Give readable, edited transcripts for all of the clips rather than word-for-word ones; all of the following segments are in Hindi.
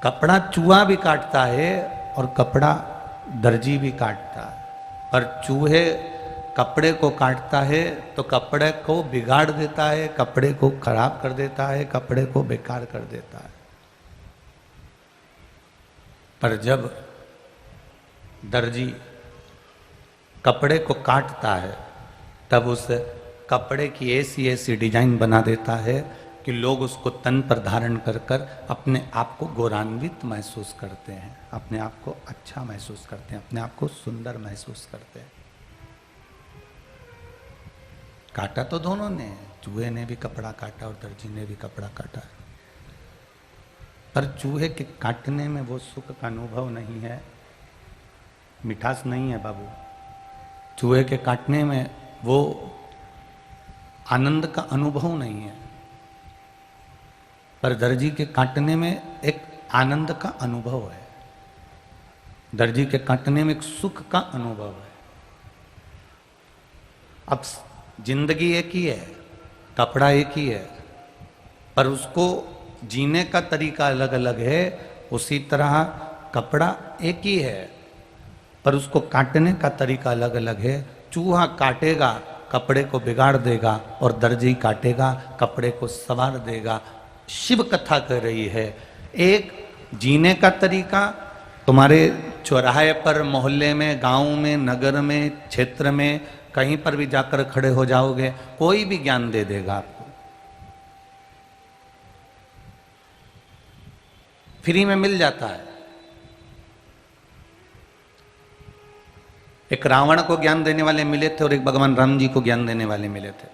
कपड़ा चूहा भी काटता है और कपड़ा दर्जी भी काटता है, पर चूहे कपड़े को काटता है तो कपड़े को बिगाड़ देता है, कपड़े को खराब कर देता है, कपड़े को बेकार कर देता है। पर जब दर्जी कपड़े को काटता है तब उस कपड़े की ऐसी ऐसी डिजाइन बना देता है कि लोग उसको तन पर धारण कर कर अपने आप को गौरवान्वित महसूस करते हैं, अपने आप को अच्छा महसूस करते हैं, अपने आप को सुंदर महसूस करते हैं। काटा तो दोनों ने, चूहे ने भी कपड़ा काटा और दर्जी ने भी कपड़ा काटा, पर चूहे के काटने में वो सुख का अनुभव नहीं है, मिठास नहीं है बाबू। चूहे के काटने में वो आनंद का अनुभव नहीं है, पर दर्जी के काटने में एक आनंद का अनुभव है, दर्जी के काटने में एक सुख का अनुभव है। अब जिंदगी एक ही है, कपड़ा एक ही है, पर उसको जीने का तरीका अलग अलग है। उसी तरह कपड़ा एक ही है, पर उसको काटने का तरीका अलग अलग है। चूहा काटेगा कपड़े को बिगाड़ देगा और दर्जी काटेगा कपड़े को संवार देगा। शिव कथा कह रही है, एक जीने का तरीका तुम्हारे चौराहे पर, मोहल्ले में, गांव में, नगर में, क्षेत्र में, कहीं पर भी जाकर खड़े हो जाओगे, कोई भी ज्ञान दे देगा आपको, फ्री में मिल जाता है। एक रावण को ज्ञान देने वाले मिले थे और एक भगवान राम जी को ज्ञान देने वाले मिले थे।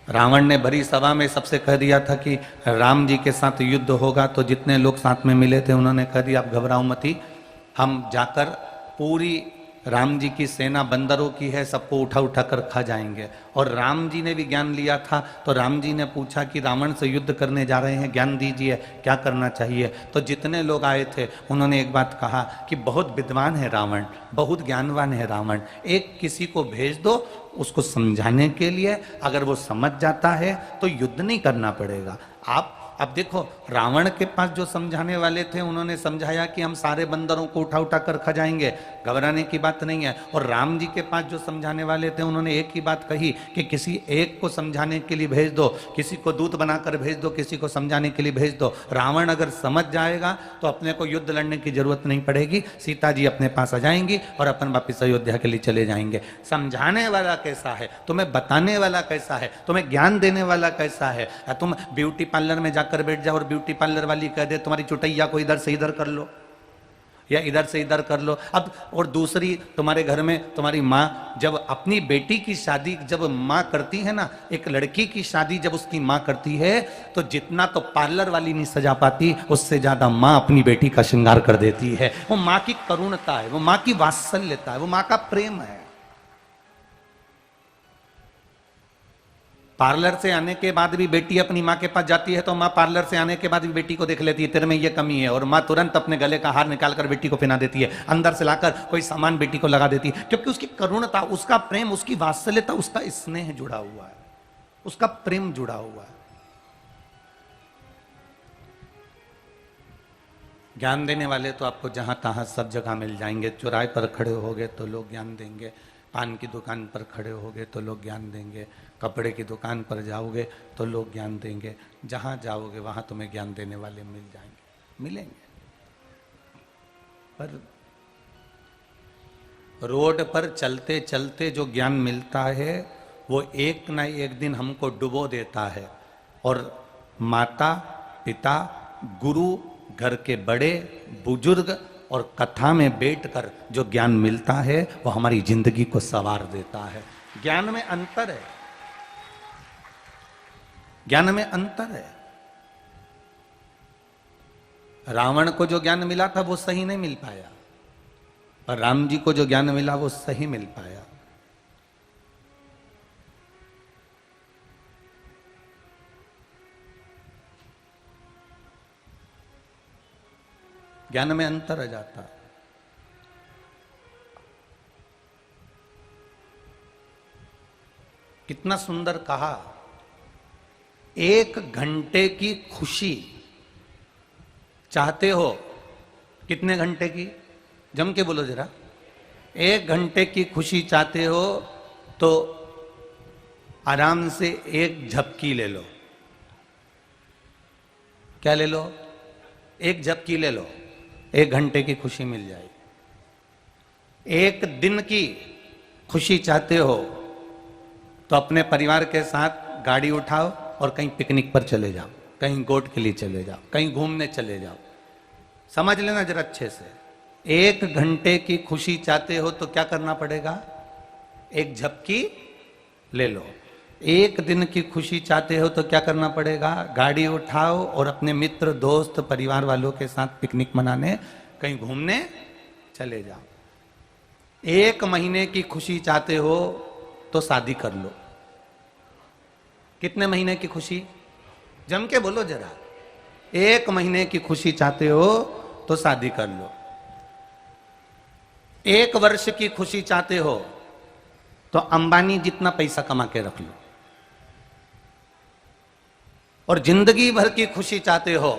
रावण ने भरी सभा में सबसे कह दिया था कि राम जी के साथ युद्ध होगा, तो जितने लोग साथ में मिले थे उन्होंने कह दिया आप घबराओ मती, हम जाकर पूरी राम जी की सेना बंदरों की है, सबको उठा उठा कर खा जाएंगे। और राम जी ने भी ज्ञान लिया था, तो राम जी ने पूछा कि रावण से युद्ध करने जा रहे हैं, ज्ञान दीजिए क्या करना चाहिए। तो जितने लोग आए थे उन्होंने एक बात कहा कि बहुत विद्वान है रावण, बहुत ज्ञानवान है रावण, एक किसी को भेज दो उसको समझाने के लिए, अगर वो समझ जाता है तो युद्ध नहीं करना पड़ेगा। आप अब देखो, रावण के पास जो समझाने वाले थे उन्होंने समझाया कि हम सारे बंदरों को उठा उठा कर खा जाएंगे, घबराने की बात नहीं है। और राम जी के पास जो समझाने वाले थे उन्होंने एक ही बात कही कि किसी एक को समझाने के लिए भेज दो, किसी को दूत बनाकर भेज दो, किसी को समझाने के लिए भेज दो। रावण अगर समझ जाएगा तो अपने को युद्ध लड़ने की जरूरत नहीं पड़ेगी, सीता जी अपने पास आ जाएंगी और अपन वापिस अयोध्या के लिए चले जाएंगे। समझाने वाला कैसा है, तुम्हें बताने वाला कैसा है, तुम्हें ज्ञान देने वाला कैसा है। तुम ब्यूटी पार्लर में कर बैठ जाओ और ब्यूटी पार्लर वाली कह दे तुम्हारी चुटैया को इधर से इधर कर लो या इधर से इधर कर लो। अब और दूसरी, तुम्हारे घर में तुम्हारी माँ जब अपनी बेटी की शादी जब माँ करती है ना, एक लड़की की शादी जब उसकी माँ करती है, तो जितना तो पार्लर वाली नहीं सजा पाती, उससे ज्यादा माँ अपनी बेटी का श्रृंगार कर देती है। वो माँ की करुणता है, वो माँ की वात्सल्यता है, वो माँ का प्रेम है। पार्लर से आने के बाद भी बेटी अपनी माँ के पास जाती है तो माँ पार्लर से आने के बाद भी बेटी को देख लेती है, तेरे में ये कमी है, और माँ तुरंत अपने गले का हार निकालकर बेटी को पहना देती है, अंदर से लाकर कोई सामान बेटी को लगा देती है, क्योंकि उसकी करुणता, उसका प्रेम, उसकी वात्सल्यता, उसका स्नेह जुड़ा हुआ है, उसका प्रेम जुड़ा हुआ है। ज्ञान देने वाले तो आपको जहां तहां सब जगह मिल जाएंगे। चौराहे पर खड़े होगे तो लोग ज्ञान देंगे, पान की दुकान पर खड़े होगे तो लोग ज्ञान देंगे, कपड़े की दुकान पर जाओगे तो लोग ज्ञान देंगे, जहां जाओगे वहां तुम्हें ज्ञान देने वाले मिल जाएंगे, मिलेंगे। पर रोड पर चलते चलते जो ज्ञान मिलता है वो एक ना एक दिन हमको डुबो देता है, और माता पिता, गुरु, घर के बड़े बुजुर्ग और कथा में बैठकर जो ज्ञान मिलता है वो हमारी जिंदगी को संवार देता है। ज्ञान में अंतर है, ज्ञान में अंतर है। रावण को जो ज्ञान मिला था वो सही नहीं मिल पाया, पर राम जी को जो ज्ञान मिला वो सही मिल पाया। ज्ञान में अंतर आ जाता है। कितना सुंदर कहा, 1 घंटे की खुशी चाहते हो कितने घंटे की? जम के बोलो जरा। 1 घंटे की खुशी चाहते हो तो आराम से एक झपकी ले लो। क्या ले लो? एक झपकी ले लो, 1 घंटे की खुशी मिल जाएगी। 1 दिन की खुशी चाहते हो तो अपने परिवार के साथ गाड़ी उठाओ और कहीं पिकनिक पर चले जाओ, कहीं गोट के लिए चले जाओ, कहीं घूमने चले जाओ। समझ लेना जरा अच्छे से। 1 घंटे की खुशी चाहते हो तो क्या करना पड़ेगा? एक झपकी ले लो। 1 दिन की खुशी चाहते हो तो क्या करना पड़ेगा? गाड़ी उठाओ और अपने मित्र दोस्त परिवार वालों के साथ पिकनिक मनाने कहीं घूमने चले जाओ। 1 महीने की खुशी चाहते हो तो शादी कर लो। कितने महीने की खुशी? जम के बोलो जरा। 1 महीने की खुशी चाहते हो तो शादी कर लो। 1 वर्ष की खुशी चाहते हो तो अंबानी जितना पैसा कमा के रख लो। और जिंदगी भर की खुशी चाहते हो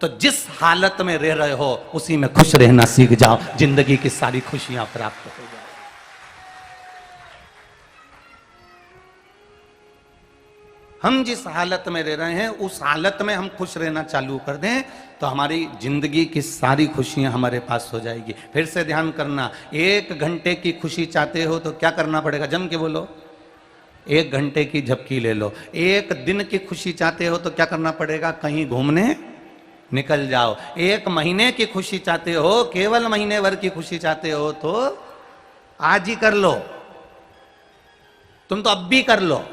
तो जिस हालत में रह रहे हो उसी में खुश रहना सीख जाओ, जिंदगी की सारी खुशियां प्राप्त हो जाए। हम जिस हालत में रह रहे हैं उस हालत में हम खुश रहना चालू कर दें तो हमारी जिंदगी की सारी खुशियां हमारे पास हो जाएगी। फिर से ध्यान करना, 1 घंटे की खुशी चाहते हो तो क्या करना पड़ेगा? जम के बोलो। 1 घंटे की झपकी ले लो। 1 दिन की खुशी चाहते हो तो क्या करना पड़ेगा? कहीं घूमने निकल जाओ। 1 महीने की खुशी चाहते हो, केवल महीने भर की खुशी चाहते हो तो आज ही कर लो। तुम तो अब भी कर लो,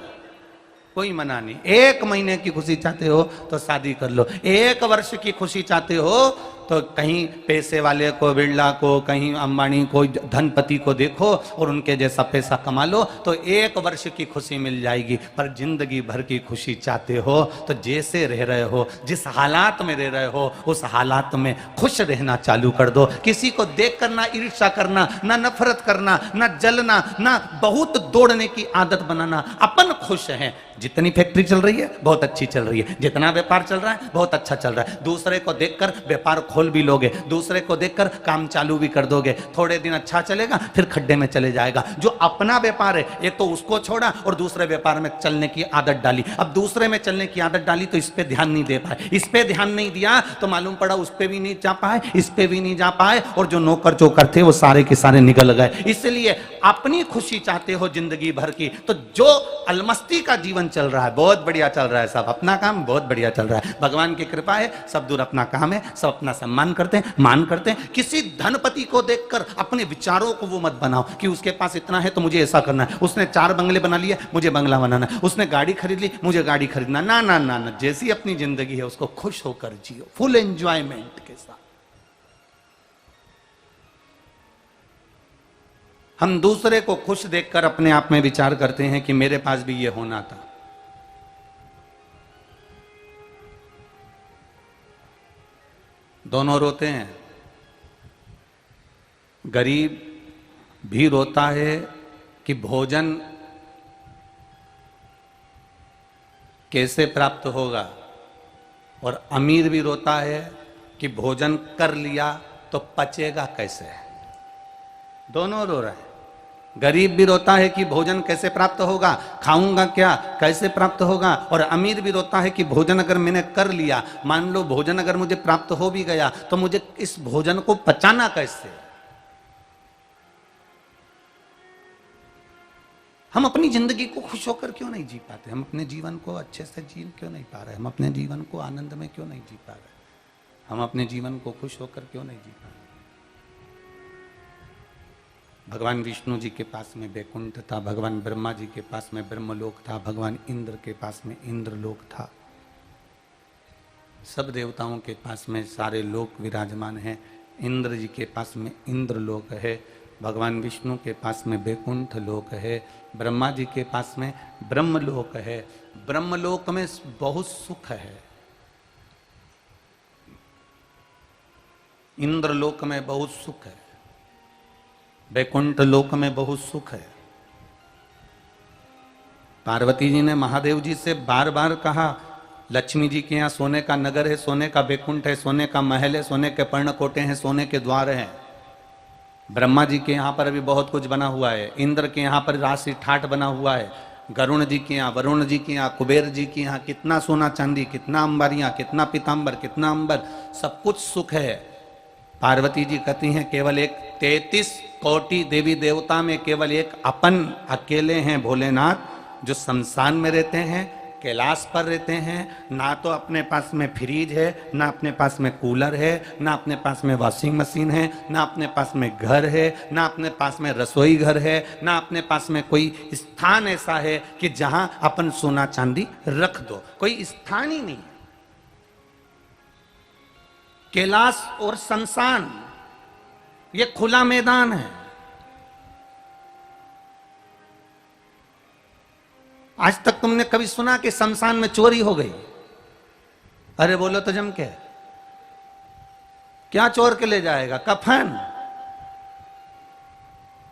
कोई मना नहीं। 1 महीने की खुशी चाहते हो तो शादी कर लो। 1 वर्ष की खुशी चाहते हो तो कहीं पैसे वाले को, बिरला को, कहीं अंबानी को, धनपति को देखो और उनके जैसा पैसा कमा लो तो 1 वर्ष की खुशी मिल जाएगी। पर जिंदगी भर की खुशी चाहते हो तो जैसे रह रहे हो, जिस हालात में रह रहे हो उस हालात में खुश रहना चालू कर दो। किसी को देख कर ना ईर्ष्या करना, ना नफरत करना, ना जलना, ना बहुत दौड़ने की आदत बनाना। अपन खुश हैं। जितनी फैक्ट्री चल रही है बहुत अच्छी चल रही है, जितना व्यापार चल रहा है बहुत अच्छा चल रहा है। दूसरे को देखकर व्यापार खोल भी लोगे, दूसरे को देखकर काम चालू भी कर दोगे। थोड़े दिन अच्छा चलेगा फिर खड्डे में चले जाएगा। जो अपना व्यापार है एक तो उसको छोड़ा और दूसरे व्यापार में चलने की आदत डाली। अब दूसरे में चलने की आदत डाली तो इस पे ध्यान नहीं दे पाए, इस पे ध्यान नहीं दिया तो मालूम पड़ा उस पे भी नहीं जा पाए, इस पे भी नहीं जा पाए और जो नौकर चौकर थे वो सारे के सारे निकल गए। इसलिए अपनी खुशी चाहते हो जिंदगी भर की तो जो अलमस्ती का जीवन चल रहा है बहुत बढ़िया चल रहा है, सब अपना काम बहुत बढ़िया चल रहा है, भगवान की कृपा है, सब दूर अपना काम है, सब अपना सम्मान करते हैं, मान करते हैं। किसी धनपति को देखकर अपने विचारों को वो मत बनाओ कि उसके पास इतना है तो मुझे ऐसा करना है, उसने 4 बंगले बना लिए मुझे बंगला बनाना है, उसने गाड़ी खरीद ली मुझे गाड़ी खरीदना। ना ना ना ना, जैसी अपनी जिंदगी है उसको खुश होकर जियो, फुल एंजॉयमेंट के साथ। हम दूसरे को खुश देखकर अपने आप में विचार करते हैं कि मेरे पास भी ये होना था। दोनों रोते हैं। गरीब भी रोता है कि भोजन कैसे प्राप्त होगा और अमीर भी रोता है कि भोजन कर लिया तो पचेगा कैसे। दोनों रो रहे हैं। गरीब भी रोता है कि भोजन कैसे प्राप्त होगा, खाऊंगा क्या, कैसे प्राप्त होगा, और अमीर भी रोता है कि भोजन अगर मैंने कर लिया, मान लो भोजन अगर मुझे प्राप्त हो भी गया तो मुझे इस भोजन को पचाना कैसे। हम अपनी जिंदगी को खुश होकर क्यों नहीं जी पाते? हम अपने जीवन को अच्छे से जी क्यों नहीं पा रहे? हम अपने जीवन को आनंद में क्यों नहीं जी पा रहे? हम अपने जीवन को खुश होकर क्यों नहीं जी पा रहे? भगवान विष्णु जी के पास में वैकुंठ था, भगवान ब्रह्मा जी के पास में ब्रह्मलोक था, भगवान इंद्र के पास में इंद्रलोक था। सब देवताओं के पास में सारे लोक विराजमान हैं। इंद्र जी के पास में इंद्रलोक है, भगवान विष्णु के पास में वैकुंठ लोक है, ब्रह्मा जी के पास में ब्रह्मलोक है। ब्रह्मलोक में बहुत सुख है, इंद्रलोक में बहुत सुख है, वैकुंठ लोक में बहुत सुख है। पार्वती जी ने महादेव जी से बार बार कहा लक्ष्मी जी के यहाँ सोने का नगर है, सोने का बैकुंठ है, सोने का महल है, सोने के पर्णकोटे हैं, सोने के द्वार हैं। ब्रह्मा जी के यहाँ पर अभी बहुत कुछ बना हुआ है, इंद्र के यहाँ पर राशि ठाठ बना हुआ है, गरुण जी के यहाँ, वरुण जी के यहाँ, कुबेर जी के यहाँ कितना सोना चांदी, कितना अंबारियां, कितना पीताम्बर, कितना अंबर, सब कुछ सुख है। पार्वती जी कहती हैं केवल एक 33 कोटि देवी देवता में केवल एक अपन अकेले हैं भोलेनाथ, जो शमशान में रहते हैं, कैलाश पर रहते हैं। ना तो अपने पास में फ्रिज है, ना अपने पास में कूलर है, ना अपने पास में वॉशिंग मशीन है, ना अपने पास में घर है, ना अपने पास में रसोई घर है, ना अपने पास में कोई स्थान ऐसा है कि जहां अपन सोना चांदी रख दो, कोई स्थान ही नहीं है। कैलाश और शमशान ये खुला मैदान है। आज तक तुमने कभी सुना कि शमशान में चोरी हो गई? अरे बोलो तो जम के, क्या चोर के ले जाएगा? कफन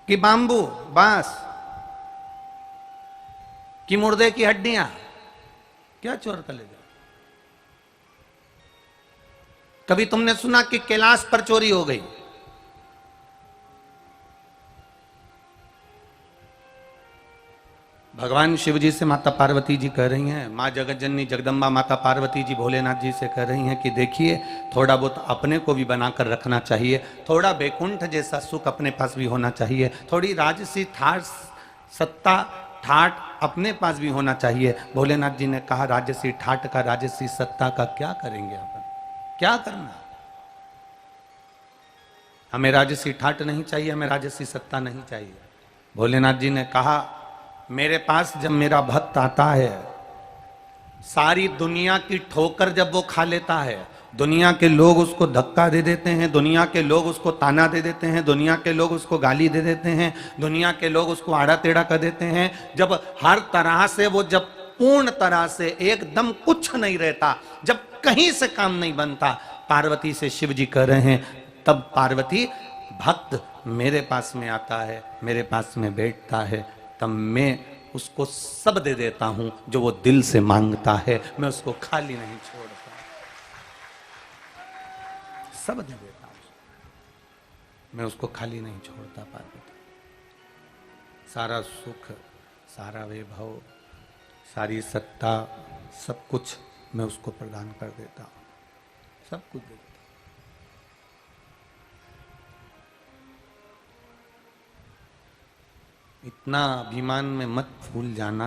कि बांबू बांस कि मुर्दे की हड्डियां, क्या चोर कर ले जाएगा? कभी तुमने सुना कि कैलाश पर चोरी हो गई? भगवान शिव जी से माता पार्वती जी कह रही हैं, माँ जगत जननी जगदम्बा माता पार्वती जी भोलेनाथ जी से कह रही हैं कि देखिए थोड़ा बहुत अपने को भी बनाकर रखना चाहिए, थोड़ा बैकुंठ जैसा सुख अपने पास भी होना चाहिए, थोड़ी राजसी ठाट सत्ता ठाट अपने पास भी होना चाहिए। भोलेनाथ जी ने कहा राजसी ठाट का, राजसी सत्ता का क्या करेंगे अपन, क्या करना? हमें राजसी ठाट नहीं चाहिए, हमें राजसी सत्ता नहीं चाहिए। भोलेनाथ जी ने कहा मेरे पास जब मेरा भक्त आता है, सारी दुनिया की ठोकर जब वो खा लेता है, दुनिया के लोग उसको धक्का दे देते हैं, दुनिया के लोग उसको ताना दे देते हैं, दुनिया के लोग उसको गाली दे देते हैं, दुनिया के लोग उसको आड़ा टेढ़ा कर देते हैं, जब हर तरह से वो जब पूर्ण तरह से एकदम कुछ नहीं रहता, जब कहीं से काम नहीं बनता, पार्वती से शिव जी कह रहे हैं, तब पार्वती भक्त मेरे पास में आता है, मेरे पास में बैठता है, तब मैं उसको सब दे देता हूं जो वो दिल से मांगता है, मैं उसको खाली नहीं छोड़ता, सब दे देता हूं, मैं उसको खाली नहीं छोड़ता। पार्वती सारा सुख, सारा वैभव, सारी सत्ता, सब कुछ मैं उसको प्रदान कर देता हूं, सब कुछ देता हूं। इतना अभिमान में मत भूल जाना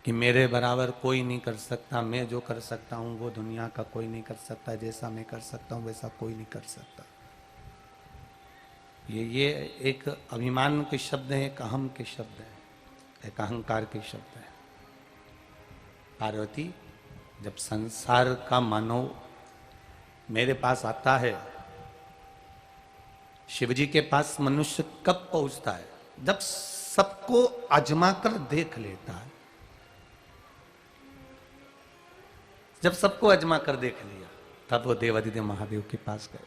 कि मेरे बराबर कोई नहीं कर सकता, मैं जो कर सकता हूं वो दुनिया का कोई नहीं कर सकता, जैसा मैं कर सकता हूं वैसा कोई नहीं कर सकता। ये एक अभिमान के शब्द है, एक अहम के शब्द है, एक अहंकार के शब्द है। पार्वती जब संसार का मानव मेरे पास आता है, शिवजी के पास मनुष्य कब पहुंचता है? जब सबको आजमा कर देख लेता है, जब सबको आजमा कर देख लिया, तब वो देवादिदेव महादेव के पास गए।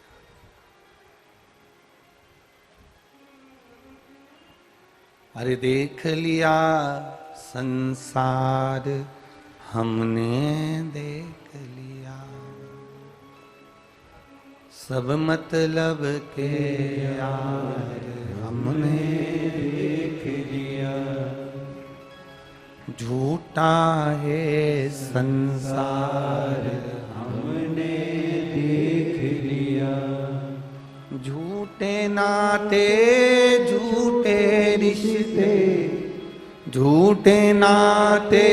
अरे देख लिया संसार हमने देख लिया, सब मतलब के यार हमने देख लिया, झूठा है संसार हमने देख लिया, झूठे नाते झूठे रिश्ते, झूठे नाते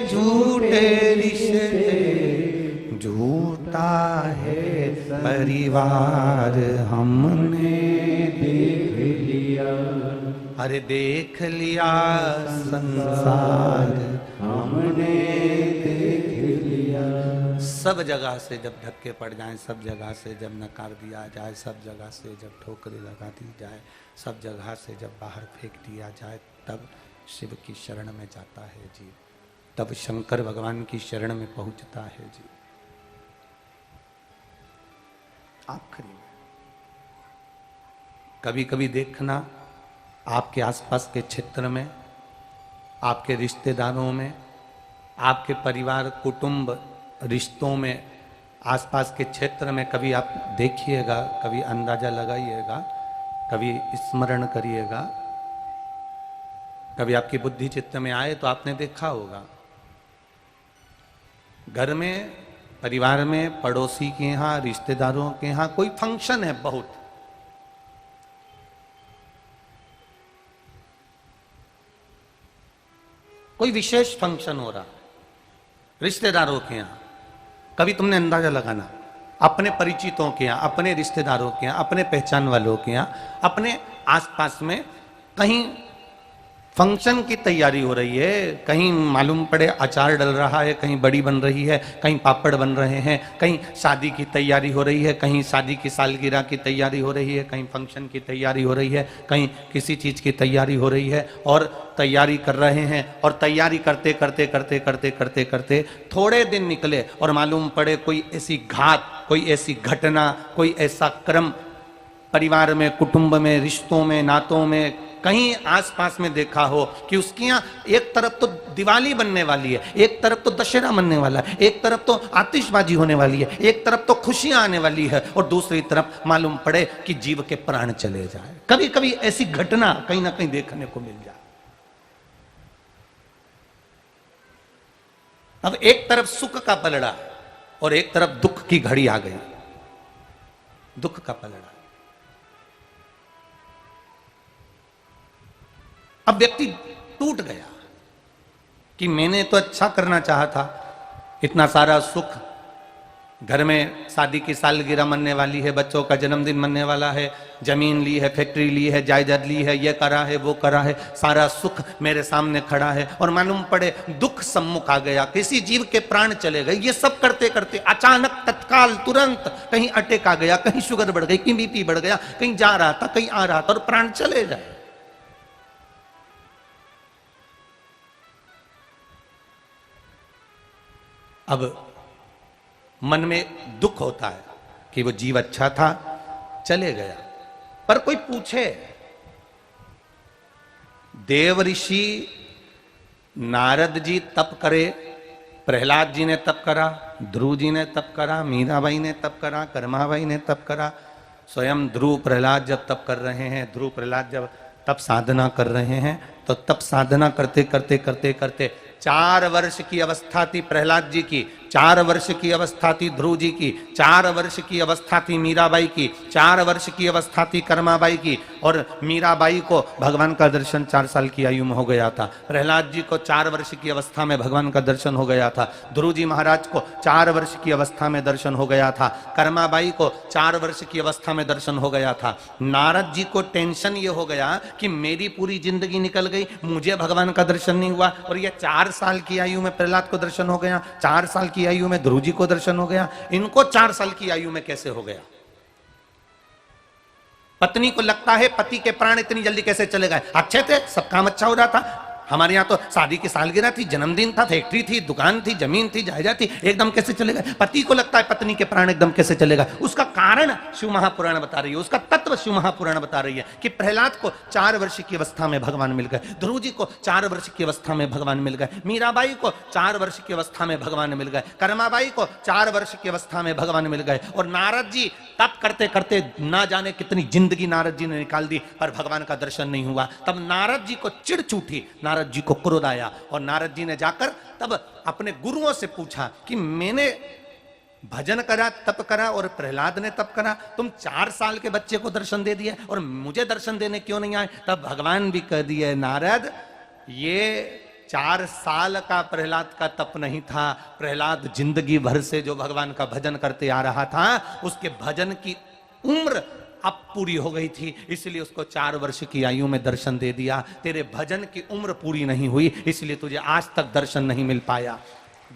झूठे रिश्ते, झूठा है परिवार हमने देख लिया। अरे देख लिया संसार हमने देख लिया। सब जगह से जब धक्के पड़ जाएं, सब जगह से जब नकार दिया जाए, सब जगह से जब ठोकरें लगा दी जाए, सब जगह से जब बाहर फेंक दिया जाए, तब शिव की शरण में जाता है जी, तब शंकर भगवान की शरण में पहुंचता है जी। आखिरी में कभी कभी देखना, आपके आसपास के क्षेत्र में, आपके रिश्तेदारों में, आपके परिवार, कुटुंब, रिश्तों में, आसपास के क्षेत्र में कभी आप देखिएगा, कभी अंदाजा लगाइएगा, कभी स्मरण करिएगा, कभी आपकी बुद्धि चित्त में आए तो आपने देखा होगा, घर में, परिवार में, पड़ोसी के यहाँ, रिश्तेदारों के यहाँ कोई फंक्शन है, बहुत कोई विशेष फंक्शन हो रहा, रिश्तेदारों के यहाँ, कभी तुमने अंदाजा लगाना, अपने परिचितों के यहाँ, अपने रिश्तेदारों के यहाँ, अपने पहचान वालों के यहाँ, अपने आसपास में कहीं फंक्शन की तैयारी हो रही है, कहीं मालूम पड़े अचार डल रहा है, कहीं बड़ी बन रही है, कहीं पापड़ बन रहे हैं, कहीं शादी की तैयारी हो रही है, कहीं शादी की सालगिरह की तैयारी हो रही है, कहीं फंक्शन की तैयारी हो रही है, कहीं किसी चीज की तैयारी हो रही है, और तैयारी कर रहे हैं, और तैयारी करते करते करते करते करते करते थोड़े दिन निकले और मालूम पड़े कोई ऐसी घात, कोई ऐसी घटना, कोई ऐसा क्रम परिवार में, कुटुंब में, रिश्तों में, नातों में, कहीं आसपास में देखा हो कि उसके यहाँ एक तरफ तो दिवाली बनने वाली है, एक तरफ तो दशहरा बनने वाला है, एक तरफ तो आतिशबाजी होने वाली है, एक तरफ तो खुशियां आने वाली है, और दूसरी तरफ मालूम पड़े कि जीव के प्राण चले जाए। कभी कभी ऐसी घटना कहीं ना कहीं देखने को मिल जाए। अब एक तरफ सुख का पलड़ा और एक तरफ दुख की घड़ी आ गई, दुख का पलड़ा। अब व्यक्ति टूट गया कि मैंने तो अच्छा करना चाहा था, इतना सारा सुख, घर में शादी की सालगिरह मनने वाली है, बच्चों का जन्मदिन मनने वाला है, जमीन ली है, फैक्ट्री ली है, जायदाद ली है, ये करा है, वो करा है, सारा सुख मेरे सामने खड़ा है, और मालूम पड़े दुख सम्मुख आ गया, किसी जीव के प्राण चले गए। ये सब करते करते अचानक, तत्काल, तुरंत कहीं अटैक आ गया, कहीं शुगर बढ़ गई, कहीं बीपी बढ़ गया, कहीं जा रहा था, कहीं आ रहा था, और प्राण चले जाए। अब मन में दुख होता है कि वो जीव अच्छा था, चले गया। पर कोई पूछे, देव ऋषि नारद जी तप करे, प्रहलाद जी ने तप करा, ध्रुव जी ने तप करा, मीराबाई ने तप करा, कर्माबाई ने तप करा, स्वयं ध्रुव प्रहलाद जब तप कर रहे हैं, ध्रुव प्रहलाद जब तप साधना कर रहे हैं, तो तप साधना करते करते करते करते 4 वर्ष की अवस्था थी प्रहलाद जी की, 4 वर्ष की अवस्था थी ध्रुव जी की, 4 वर्ष की अवस्था थी मीराबाई की, 4 वर्ष की अवस्था थी कर्माबाई की, और मीराबाई को भगवान का दर्शन 4 साल की आयु में हो गया था, प्रहलाद जी को 4 वर्ष की अवस्था में भगवान का दर्शन हो गया था, ध्रुव जी महाराज को 4 वर्ष की अवस्था में दर्शन हो गया था, कर्माबाई को 4 वर्ष की अवस्था में दर्शन हो गया था। नारद जी को टेंशन ये हो गया कि मेरी पूरी जिंदगी निकल गई, मुझे भगवान का दर्शन नहीं हुआ, और ये 4 साल की आयु में प्रहलाद को दर्शन हो गया, 4 साल की आयु में ध्रुव जी को दर्शन हो गया, इनको 4 साल की आयु में कैसे हो गया? पत्नी को लगता है पति के प्राण इतनी जल्दी कैसे चले गए? अच्छे थे, सब काम अच्छा हो रहा था, हमारे यहाँ तो शादी की सालगिरह थी, जन्मदिन था, फैक्ट्री थी, दुकान थी, जमीन थी, जायदाद थी, एकदम कैसे चले गए? पति को लगता है पत्नी के प्राण एकदम कैसे चलेगा? उसका कारण शिव महापुराण बता रही है, उसका तत्व शिव महापुराण बता रही है कि प्रहलाद को 4 वर्ष की अवस्था में भगवान मिल गए, ध्रुव जी को 4 वर्ष की अवस्था में भगवान मिल गए, मीराबाई को 4 वर्ष की अवस्था में भगवान मिल गए, कर्माबाई को 4 वर्ष की अवस्था में भगवान मिल गए, और नारद जी तप करते करते ना जाने कितनी जिंदगी नारद जी ने निकाल दी, पर भगवान का दर्शन नहीं हुआ। तब नारद जी को चिढ़ चूठी, नारद जी को क्रोध आया, और नारद जी ने जाकर तब अपने गुरुओं से पूछा कि मैंने भजन करा, तप करा, और प्रहलाद ने तप करा, तुम 4 साल के बच्चे को दर्शन दे दिए और मुझे दर्शन देने क्यों नहीं आए? तब भगवान भी कह दिए, नारद ये 4 साल का प्रहलाद का तप नहीं था, प्रहलाद जिंदगी भर से जो भगवान का भजन करते आ रहा था, उसके भजन की उम्र अब पूरी हो गई थी, इसलिए उसको 4 वर्ष की आयु में दर्शन दे दिया। तेरे भजन की उम्र पूरी नहीं हुई, इसलिए तुझे आज तक दर्शन नहीं मिल पाया।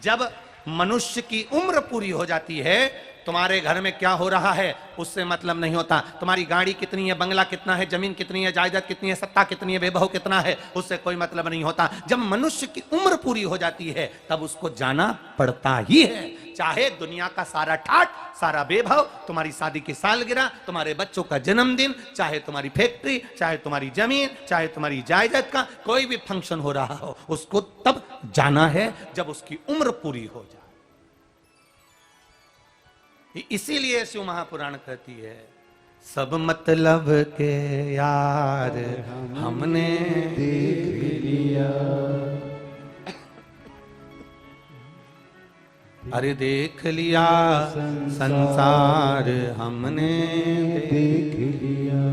जब मनुष्य की उम्र पूरी हो जाती है, तुम्हारे घर में क्या हो रहा है उससे मतलब नहीं होता, तुम्हारी गाड़ी कितनी है, बंगला कितना है, जमीन कितनी है, जायदाद कितनी है, सत्ता कितनी है, वैभव कितना है, उससे कोई मतलब नहीं होता। जब मनुष्य की उम्र पूरी हो जाती है तब उसको जाना पड़ता ही है, चाहे दुनिया का सारा ठाट, सारा वैभव, तुम्हारी शादी की सालगिरह, तुम्हारे बच्चों का जन्मदिन, चाहे तुम्हारी फैक्ट्री, चाहे तुम्हारी जमीन, चाहे तुम्हारी जायदाद का कोई भी फंक्शन हो रहा हो, उसको तब जाना है जब उसकी उम्र पूरी हो जाए। इसीलिए शिव महापुराण कहती है, सब मतलब के यार हमने देख लिया। अरे देख लिया संसार हमने देख लिया,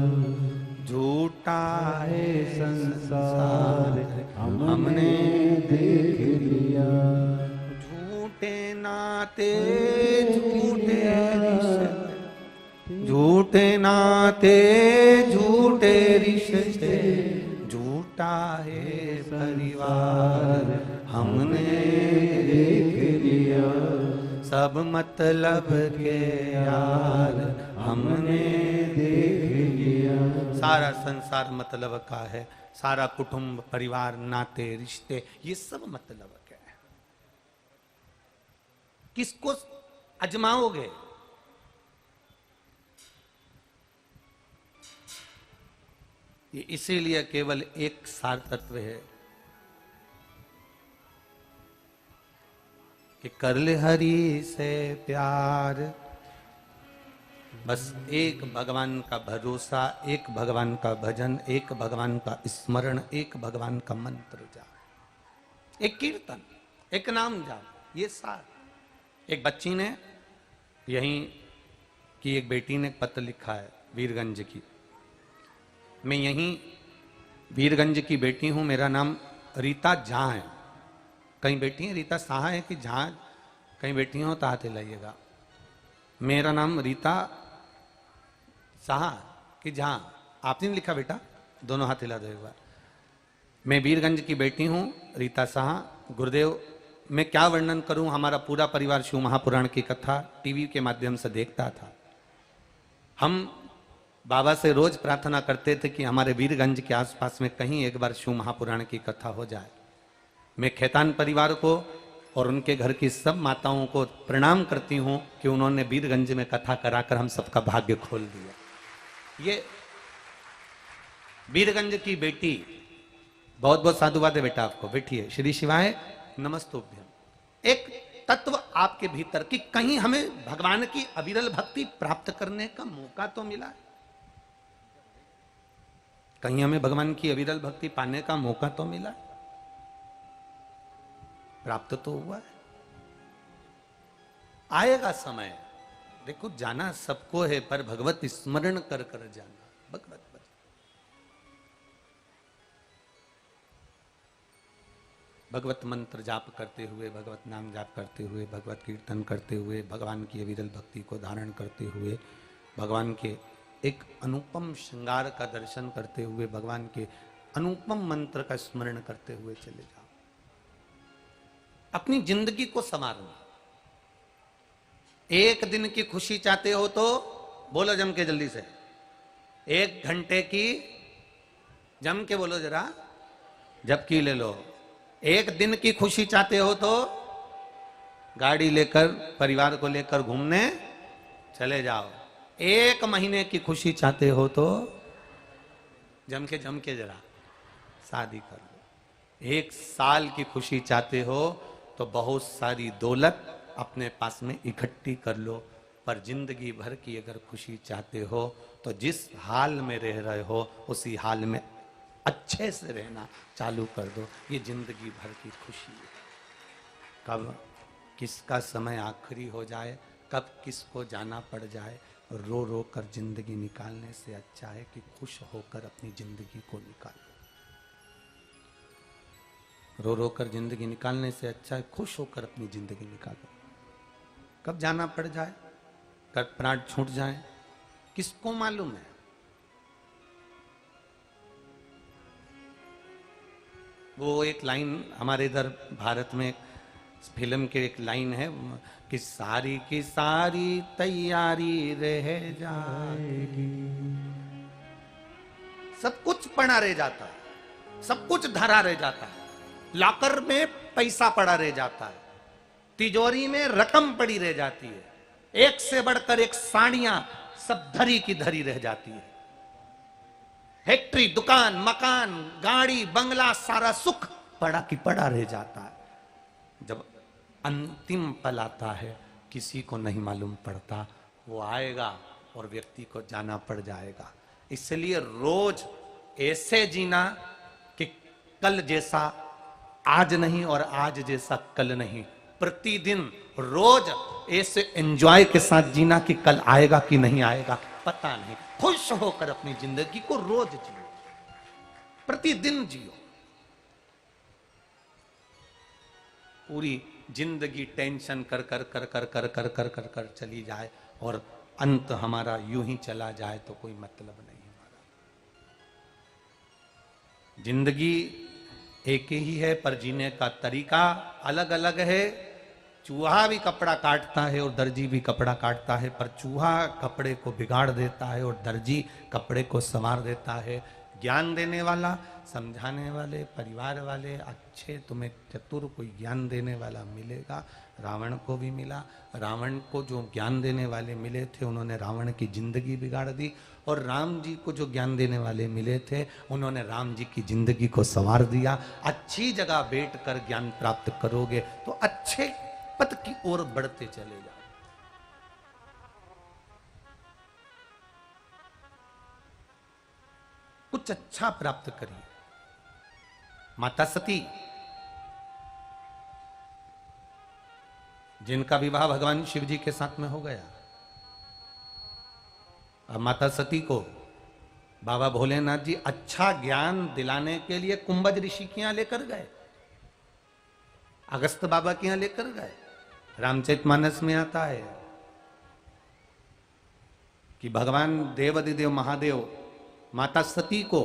झूठा है संसार हमने देख लिया, झूठे नाते झूठे रिश्ते, झूठे नाते झूठे रिश्ते, झूठा है परिवार हमने देख लिया, सब मतलब के यार हमने देख लिया। सारा संसार मतलब का है, सारा कुटुंब परिवार नाते रिश्ते ये सब मतलब के है। किसको अजमाओगे? ये इसीलिए केवल एक सार तत्व है कि कर ले हरि से प्यार, बस एक भगवान का भरोसा, एक भगवान का भजन, एक भगवान का स्मरण, एक भगवान का मंत्र जाप, एक कीर्तन, एक नाम जाप, ये सार। एक बच्ची ने यहीं की एक बेटी ने पत्र लिखा है वीरगंज की, मैं यहीं वीरगंज की बेटी हूं, मेरा नाम रीता झा है। कहीं बेटी हैं रीता साहा है कि झा, कहीं बेटी हो तो हाथ हिलाइएगा। मेरा नाम रीता साहा कि झा, आपने लिखा बेटा? दोनों हाथ हिला दो एक बार। मैं वीरगंज की बेटी हूं रीता साहा। गुरुदेव, मैं क्या वर्णन करूं, हमारा पूरा परिवार शिव महापुराण की कथा टीवी के माध्यम से देखता था। हम बाबा से रोज प्रार्थना करते थे कि हमारे वीरगंज के आसपास में कहीं एक बार शिव महापुराण की कथा हो जाए। मैं खेतान परिवार को और उनके घर की सब माताओं को प्रणाम करती हूं कि उन्होंने वीरगंज में कथा कराकर हम सबका भाग्य खोल दिया। ये वीरगंज की बेटी, बहुत बहुत साधुवाद है बेटा आपको, बैठिए। श्री शिवाय नमस्तुभ्यम। एक तत्व आपके भीतर कि कहीं हमें भगवान की अविरल भक्ति प्राप्त करने का मौका तो मिला है, कहीं हमें भगवान की अविरल भक्ति पाने का मौका तो मिला है, प्राप्त तो हुआ है। आएगा समय, देखो जाना सबको है, पर भगवत स्मरण कर कर जाना। भगवत भगवत मंत्र जाप करते हुए, भगवत नाम जाप करते हुए, भगवत कीर्तन करते हुए, भगवान की अविरल भक्ति को धारण करते हुए, भगवान के एक अनुपम श्रृंगार का दर्शन करते हुए, भगवान के अनुपम मंत्र का स्मरण करते हुए चले जाओ। अपनी जिंदगी को संवारना। एक दिन की खुशी चाहते हो तो बोलो जम के जल्दी से, एक घंटे की जम के बोलो जरा, झपकी ले लो। एक दिन की खुशी चाहते हो तो गाड़ी लेकर परिवार को लेकर घूमने चले जाओ। एक महीने की खुशी चाहते हो तो जम के जरा शादी कर लो। एक साल की खुशी चाहते हो तो बहुत सारी दौलत अपने पास में इकट्ठी कर लो। पर जिंदगी भर की अगर खुशी चाहते हो तो जिस हाल में रह रहे हो उसी हाल में अच्छे से रहना चालू कर दो। ये जिंदगी भर की खुशी है। कब किसका समय आखिरी हो जाए, कब किसको जाना पड़ जाए, रो रो कर जिंदगी निकालने से अच्छा है कि खुश होकर अपनी जिंदगी को निकालो। रो रो कर जिंदगी निकालने से अच्छा है खुश होकर अपनी जिंदगी निकालो। कब जाना पड़ जाए, कब प्राण छूट जाए, किसको मालूम है। वो एक लाइन हमारे इधर भारत में फिल्म के एक लाइन है कि सारी की सारी तैयारी रह जाएगी। सब कुछ पड़ा रह जाता है, सब कुछ धरा रह जाता है, लॉकर में पैसा पड़ा रह जाता है, तिजोरी में रकम पड़ी रह जाती है, एक से बढ़कर एक साड़ियां सब धरी की धरी रह जाती है। फैक्ट्री, दुकान, मकान, गाड़ी, बंगला, सारा सुख पड़ा की पड़ा रह जाता है। जब अंतिम पल आता है, किसी को नहीं मालूम पड़ता, वो आएगा और व्यक्ति को जाना पड़ जाएगा। इसलिए रोज ऐसे जीना कि कल जैसा आज नहीं और आज जैसा कल नहीं। प्रतिदिन रोज ऐसे एंजॉय के साथ जीना कि कल आएगा कि नहीं आएगा पता नहीं। खुश होकर अपनी जिंदगी को रोज जियो, प्रतिदिन जियो। पूरी जिंदगी टेंशन कर कर कर कर कर कर कर कर कर चली जाए और अंत हमारा यूं ही चला जाए तो कोई मतलब नहीं हमारा। जिंदगी एक ही है पर जीने का तरीका अलग अलग है। चूहा भी कपड़ा काटता है और दर्जी भी कपड़ा काटता है, पर चूहा कपड़े को बिगाड़ देता है और दर्जी कपड़े को संवार देता है। ज्ञान देने वाला, समझाने वाले, परिवार वाले अच्छे, तुम्हें चतुर कोई ज्ञान देने वाला मिलेगा। रावण को भी मिला। रावण को जो ज्ञान देने वाले मिले थे उन्होंने रावण की जिंदगी बिगाड़ दी, और राम जी को जो ज्ञान देने वाले मिले थे उन्होंने राम जी की जिंदगी को संवार दिया। अच्छी जगह बैठकर ज्ञान प्राप्त करोगे तो अच्छे पद की ओर बढ़ते चले जाओ। कुछ अच्छा प्राप्त करिए। माता सती, जिनका विवाह भगवान शिव जी के साथ में हो गया, अब माता सती को बाबा भोलेनाथ जी अच्छा ज्ञान दिलाने के लिए कुंभज ऋषि के यहां लेकर गए, अगस्त बाबा के यहां लेकर गए। रामचरितमानस में आता है कि भगवान देवाधिदेव महादेव माता सती को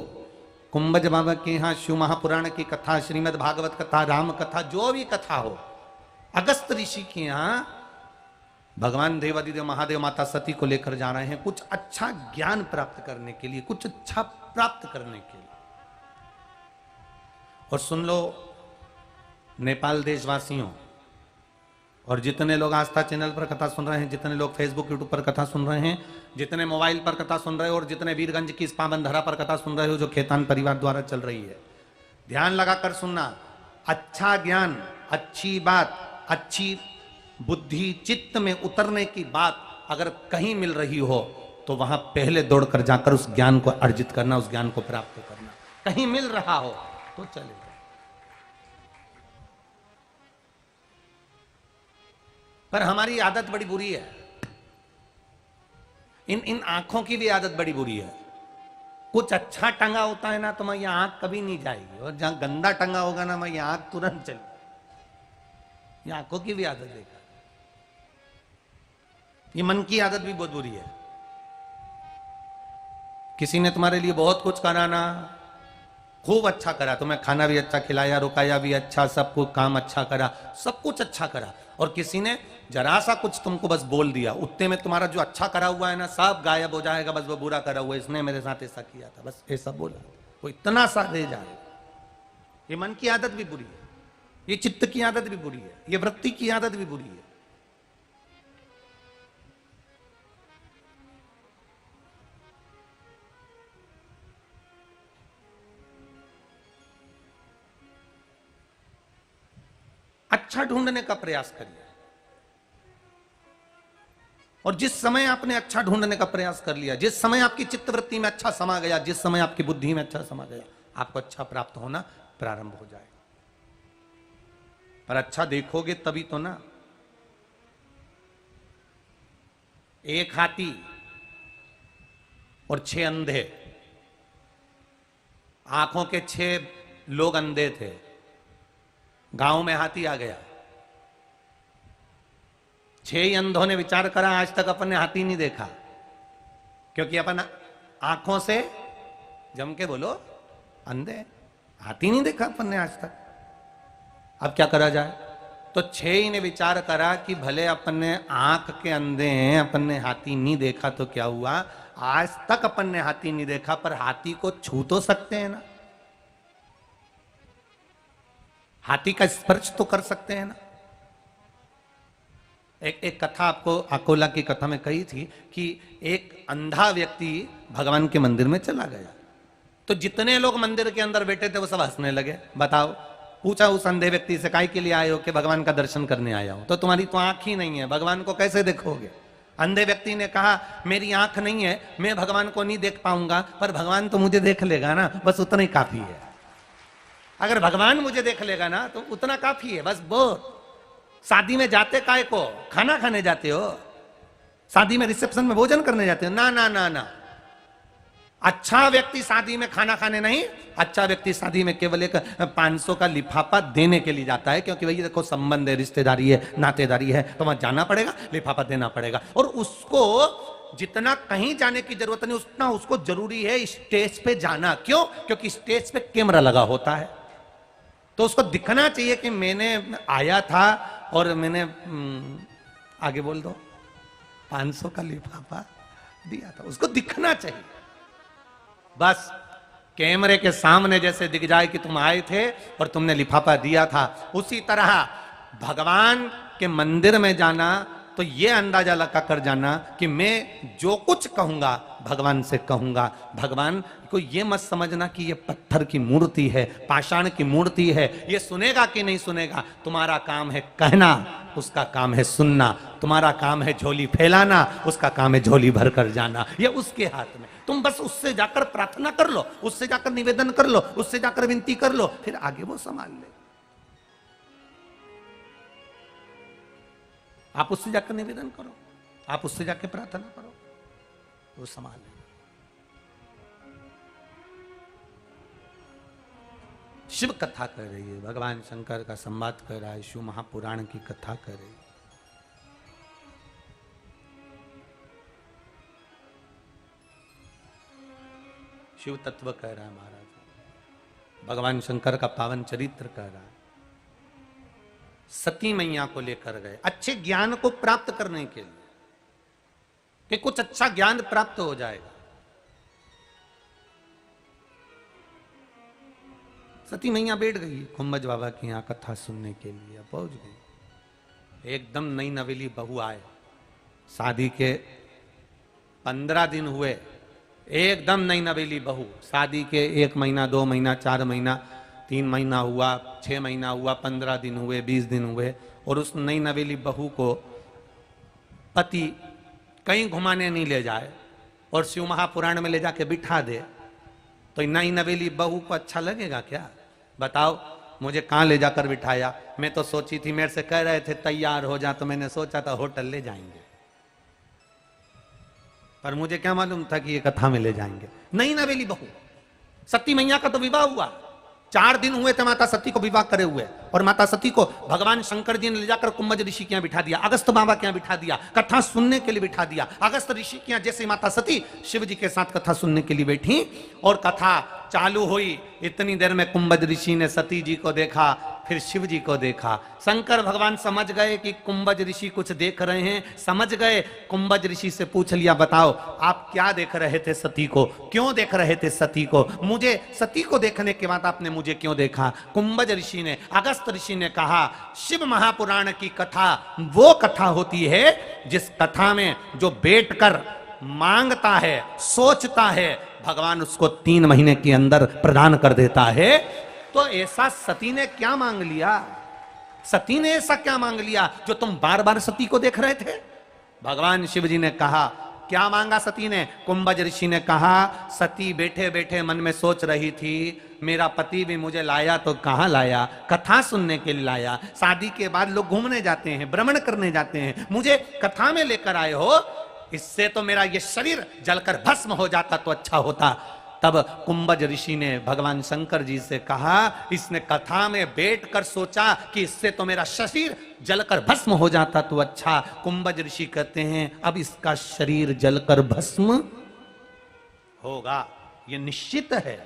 कुंभज बाबा के यहां शिव महापुराण की कथा, श्रीमद् भागवत कथा, राम कथा, जो भी कथा हो, अगस्त ऋषि के यहां भगवान देवाधिदेव महादेव माता सती को लेकर जा रहे हैं कुछ अच्छा ज्ञान प्राप्त करने के लिए, कुछ अच्छा प्राप्त करने के लिए। और सुन लो नेपाल देशवासियों, और जितने लोग आस्था चैनल पर कथा सुन रहे हैं, जितने लोग फेसबुक यूट्यूब पर कथा सुन रहे हैं, जितने मोबाइल पर कथा सुन रहे हो, और जितने वीरगंज की इस पावन धरा पर कथा सुन रहे हो जो खेतान परिवार द्वारा चल रही है, ध्यान लगाकर सुनना। अच्छा ज्ञान, अच्छी बात, अच्छी बुद्धि, चित्त में उतरने की बात अगर कहीं मिल रही हो तो वहां पहले दौड़कर जाकर उस ज्ञान को अर्जित करना, उस ज्ञान को प्राप्त करना। कहीं मिल रहा हो तो चले। पर हमारी आदत बड़ी बुरी है, इन आंखों की भी आदत बड़ी बुरी है। कुछ अच्छा टंगा होता है ना तो मैं ये आंख कभी नहीं जाएगी, और जहां गंदा टंगा होगा ना मैं ये आंख तुरंत चली। ये आंखों की भी आदत देखा, ये मन की आदत भी बहुत बुरी है। किसी ने तुम्हारे लिए बहुत कुछ करा ना, खूब अच्छा करा, तुम्हें खाना भी अच्छा खिलाया, रुकाया भी अच्छा, सब कुछ काम अच्छा करा, सब कुछ अच्छा करा, और किसी ने जरा सा कुछ तुमको बस बोल दिया, उतने में तुम्हारा जो अच्छा करा हुआ है ना सब गायब हो जाएगा। बस वो बुरा करा हुआ है, इसने मेरे साथ ऐसा किया था, बस ऐसा बोला, वो इतना सा रह जाए। ये मन की आदत भी बुरी है, ये चित्त की आदत भी बुरी है, ये वृत्ति की आदत भी बुरी है। अच्छा ढूंढने का प्रयास करिए, और जिस समय आपने अच्छा ढूंढने का प्रयास कर लिया, जिस समय आपकी चित्तवृत्ति में अच्छा समा गया, जिस समय आपकी बुद्धि में अच्छा समा गया, आपको अच्छा प्राप्त होना प्रारंभ हो जाएगा। पर अच्छा देखोगे तभी तो ना। एक हाथी और 6 अंधे, आंखों के 6 लोग अंधे थे। गांव में हाथी आ गया, 6 ही अंधों ने विचार करा आज तक अपन ने हाथी नहीं देखा, क्योंकि अपन आंखों से जम के बोलो अंधे, हाथी नहीं देखा अपन ने आज तक। अब क्या करा जाए? तो 6 ही ने विचार करा कि भले अपन ने आंख के अंधे हैं, अपन ने हाथी नहीं देखा तो क्या हुआ, आज तक अपन ने हाथी नहीं देखा, पर हाथी को छू तो सकते हैं ना, हाथी का स्पर्श तो कर सकते हैं ना। एक कथा आपको अकोला की कथा में कही थी कि एक अंधा व्यक्ति भगवान के मंदिर में चला गया, तो जितने लोग मंदिर के अंदर बैठे थे वो सब हंसने लगे। बताओ, पूछा उस अंधे व्यक्ति से काय के लिए आए हो? कि भगवान का दर्शन करने आया हूं। तो तुम्हारी तो आंख ही नहीं है, भगवान को कैसे देखोगे? अंधे व्यक्ति ने कहा मेरी आंख नहीं है, मैं भगवान को नहीं देख पाऊंगा, पर भगवान तो मुझे देख लेगा ना, बस उतना ही काफी है। अगर भगवान मुझे देख लेगा ना तो उतना काफी है, बस वो। शादी में जाते काय को? खाना खाने जाते हो? शादी में रिसेप्शन में भोजन करने जाते हो? ना ना ना ना। अच्छा व्यक्ति शादी में खाना खाने नहीं, अच्छा व्यक्ति शादी में केवल एक 500 का लिफाफा देने के लिए जाता है, क्योंकि भैया देखो संबंध है, रिश्तेदारी है, नातेदारी है, तो वहां जाना पड़ेगा, लिफाफा देना पड़ेगा। और उसको जितना कहीं जाने की जरूरत नहीं, उतना उसको जरूरी है स्टेज पे जाना। क्यों? क्योंकि स्टेज पे कैमरा लगा होता है, तो उसको दिखना चाहिए कि मैंने आया था और मैंने आगे बोल दो 500 का लिफाफा दिया था, उसको दिखना चाहिए। बस कैमरे के सामने जैसे दिख जाए कि तुम आए थे और तुमने लिफाफा दिया था, उसी तरह भगवान के मंदिर में जाना तो ये अंदाजा लगा कर जाना कि मैं जो कुछ कहूंगा भगवान से कहूंगा। भगवान को ये मत समझना कि ये पत्थर की मूर्ति है, पाषाण की मूर्ति है, ये सुनेगा कि नहीं सुनेगा। तुम्हारा काम है कहना, उसका काम है सुनना। तुम्हारा काम है झोली फैलाना, उसका काम है झोली भर कर जाना। ये उसके हाथ में। तुम बस उससे जाकर प्रार्थना कर लो, उससे जाकर निवेदन कर लो, उससे जाकर विनती कर लो, फिर आगे वो संभाल ले। आप उससे जाकर निवेदन करो, आप उससे जाकर प्रार्थना करो, वो संभाल ले। शिव कथा कर रही है, भगवान शंकर का संवाद कर रहा है, शिव महापुराण की कथा कर रही है। शिव तत्व कह रहा है महाराज, भगवान शंकर का पावन चरित्र कह रहा है। सती मैया को लेकर गए अच्छे ज्ञान को प्राप्त करने के लिए, कि कुछ अच्छा ज्ञान प्राप्त हो जाएगा। सती मैया बैठ गई कुंभज बाबा की यहां कथा सुनने के लिए। पहुंच गई, एकदम नई नवेली बहू आए, शादी के 15 दिन हुए, एकदम नई नवेली बहू। शादी के 1 महीना, 2 महीना, 4 महीना, 3 महीना हुआ, 6 महीना हुआ, 15 दिन हुए, 20 दिन हुए, और उस नई नवेली बहू को पति कहीं घुमाने नहीं ले जाए और शिव महापुराण में ले जाके बिठा दे, तो नई नवेली बहू को अच्छा लगेगा क्या? बताओ, मुझे कहाँ ले जाकर बिठाया? मैं तो सोची थी, मेरे से कह रहे थे तैयार हो जा, तो मैंने सोचा था होटल ले जाएंगे, पर मुझे क्या मालूम था कि ये कथा में ले जाएंगे। नई नवेली बहू, सती मैया का तो विवाह हुआ, 4 दिन हुए थे माता सती को विवाह करे हुए, और माता सती को भगवान शंकर जी ने ले जाकर कुंभज ऋषि के यहाँ बिठा दिया, अगस्त बाबा के यहाँ बिठा दिया, कथा सुनने के लिए बिठा दिया। अगस्त ऋषि के यहाँ जैसे माता सती शिव जी के साथ कथा सुनने के लिए बैठी और कथा चालू हुई, इतनी देर में कुंभज ऋषि ने सती जी को देखा, फिर शिव जी को देखा। शंकर भगवान समझ गए कि कुंभज ऋषि कुछ देख रहे हैं, समझ गए। कुंभज ऋषि से पूछ लिया, बताओ आप क्या देख रहे थे सती को, क्यों देख रहे थे सती को? मुझे सती को देखने के बाद आपने मुझे क्यों देखा? कुंभज ऋषि ने, अगस्त ऋषि ने कहा, शिव महापुराण की कथा वो कथा होती है जिस कथा में जो बैठकर मांगता है, सोचता है, भगवान उसको 3 महीने के अंदर प्रदान कर देता है। तो ऐसा सती ने क्या मांग लिया? सती ने ऐसा क्या मांग लिया जो तुम बार बार सती को देख रहे थे? भगवान शिव जी ने कहा, क्या मांगा सती ने? कुंभज ऋषि ने कहा, सती बैठे बैठे मन में सोच रही थी, मेरा पति भी मुझे लाया तो कहाँ लाया? कथा सुनने के लिए लाया। शादी के बाद लोग घूमने जाते हैं, भ्रमण करने जाते हैं, मुझे कथा में लेकर आए हो, इससे तो मेरा ये शरीर जलकर भस्म हो जाता तो अच्छा होता। तब कुंभज ऋषि ने भगवान शंकर जी से कहा, इसने कथा में बैठकर सोचा कि इससे तो मेरा शरीर जलकर भस्म हो जाता तो अच्छा। कुंभज ऋषि कहते हैं, अब इसका शरीर जलकर भस्म होगा, ये निश्चित है।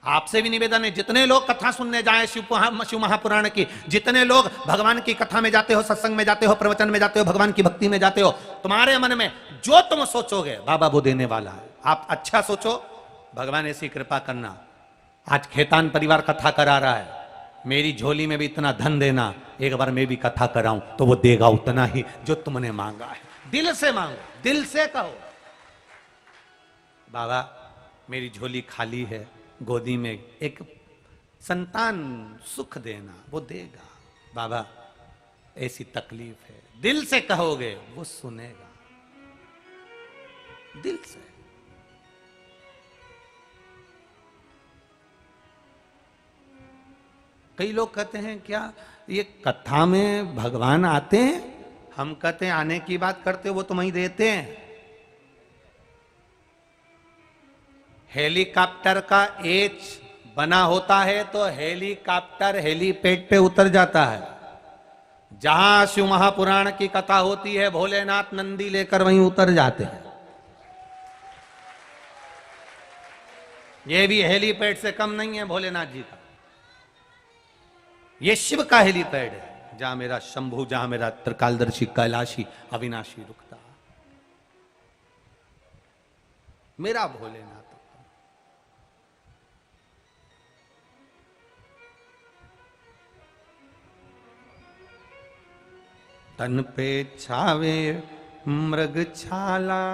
आपसे भी निवेदन है, जितने लोग कथा सुनने जाए शिव महापुराण की, जितने लोग भगवान की कथा में जाते हो, सत्संग में जाते हो, प्रवचन में जाते हो, भगवान की भक्ति में जाते हो, तुम्हारे मन में जो तुम सोचोगे बाबा वो देने वाला है। आप अच्छा सोचो, भगवान ऐसी कृपा करना। आज खेतान परिवार कथा करा रहा है, मेरी झोली में भी इतना धन देना, एक बार मैं भी कथा कराऊं तो वो देगा उतना ही जो तुमने मांगा है। दिल से मांगो, दिल से कहो, बाबा मेरी झोली खाली है, गोदी में एक संतान सुख देना, वो देगा। बाबा ऐसी तकलीफ है, दिल से कहोगे वो सुनेगा, दिल से। कई लोग कहते हैं क्या ये कथा में भगवान आते हैं? हम कहते हैं आने की बात करते हो, वो तो वहीं देते हैं। हेलीकॉप्टर का एच बना होता है तो हेलीकॉप्टर हेलीपैड पे उतर जाता है। जहां शिव महापुराण की कथा होती है, भोलेनाथ नंदी लेकर वहीं उतर जाते हैं। ये भी हेलीपैड से कम नहीं है भोलेनाथ जी का। ये शिव का हेलीपैड है, जहां मेरा शंभु, जहां मेरा त्रिकालदर्शी कैलाशी अविनाशी रुकता, मेरा भोलेनाथ। तन पे छावे मृग छाला,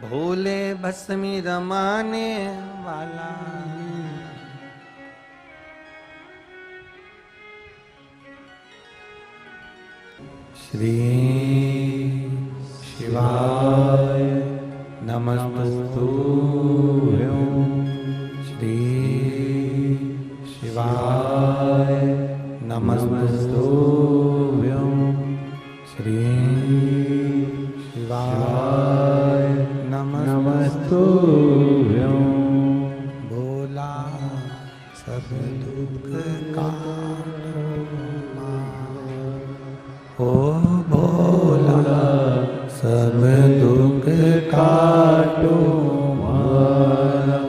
भोले भस्मी रमाने वाला। श्री शिवाय नमस्तुभ्यं, श्री शिवाय नमस्तुभ्यं, श्री शिवाय नमस्तुभ्यं। भोला सब दुख का ओ भोला सब दुख काटो मारा।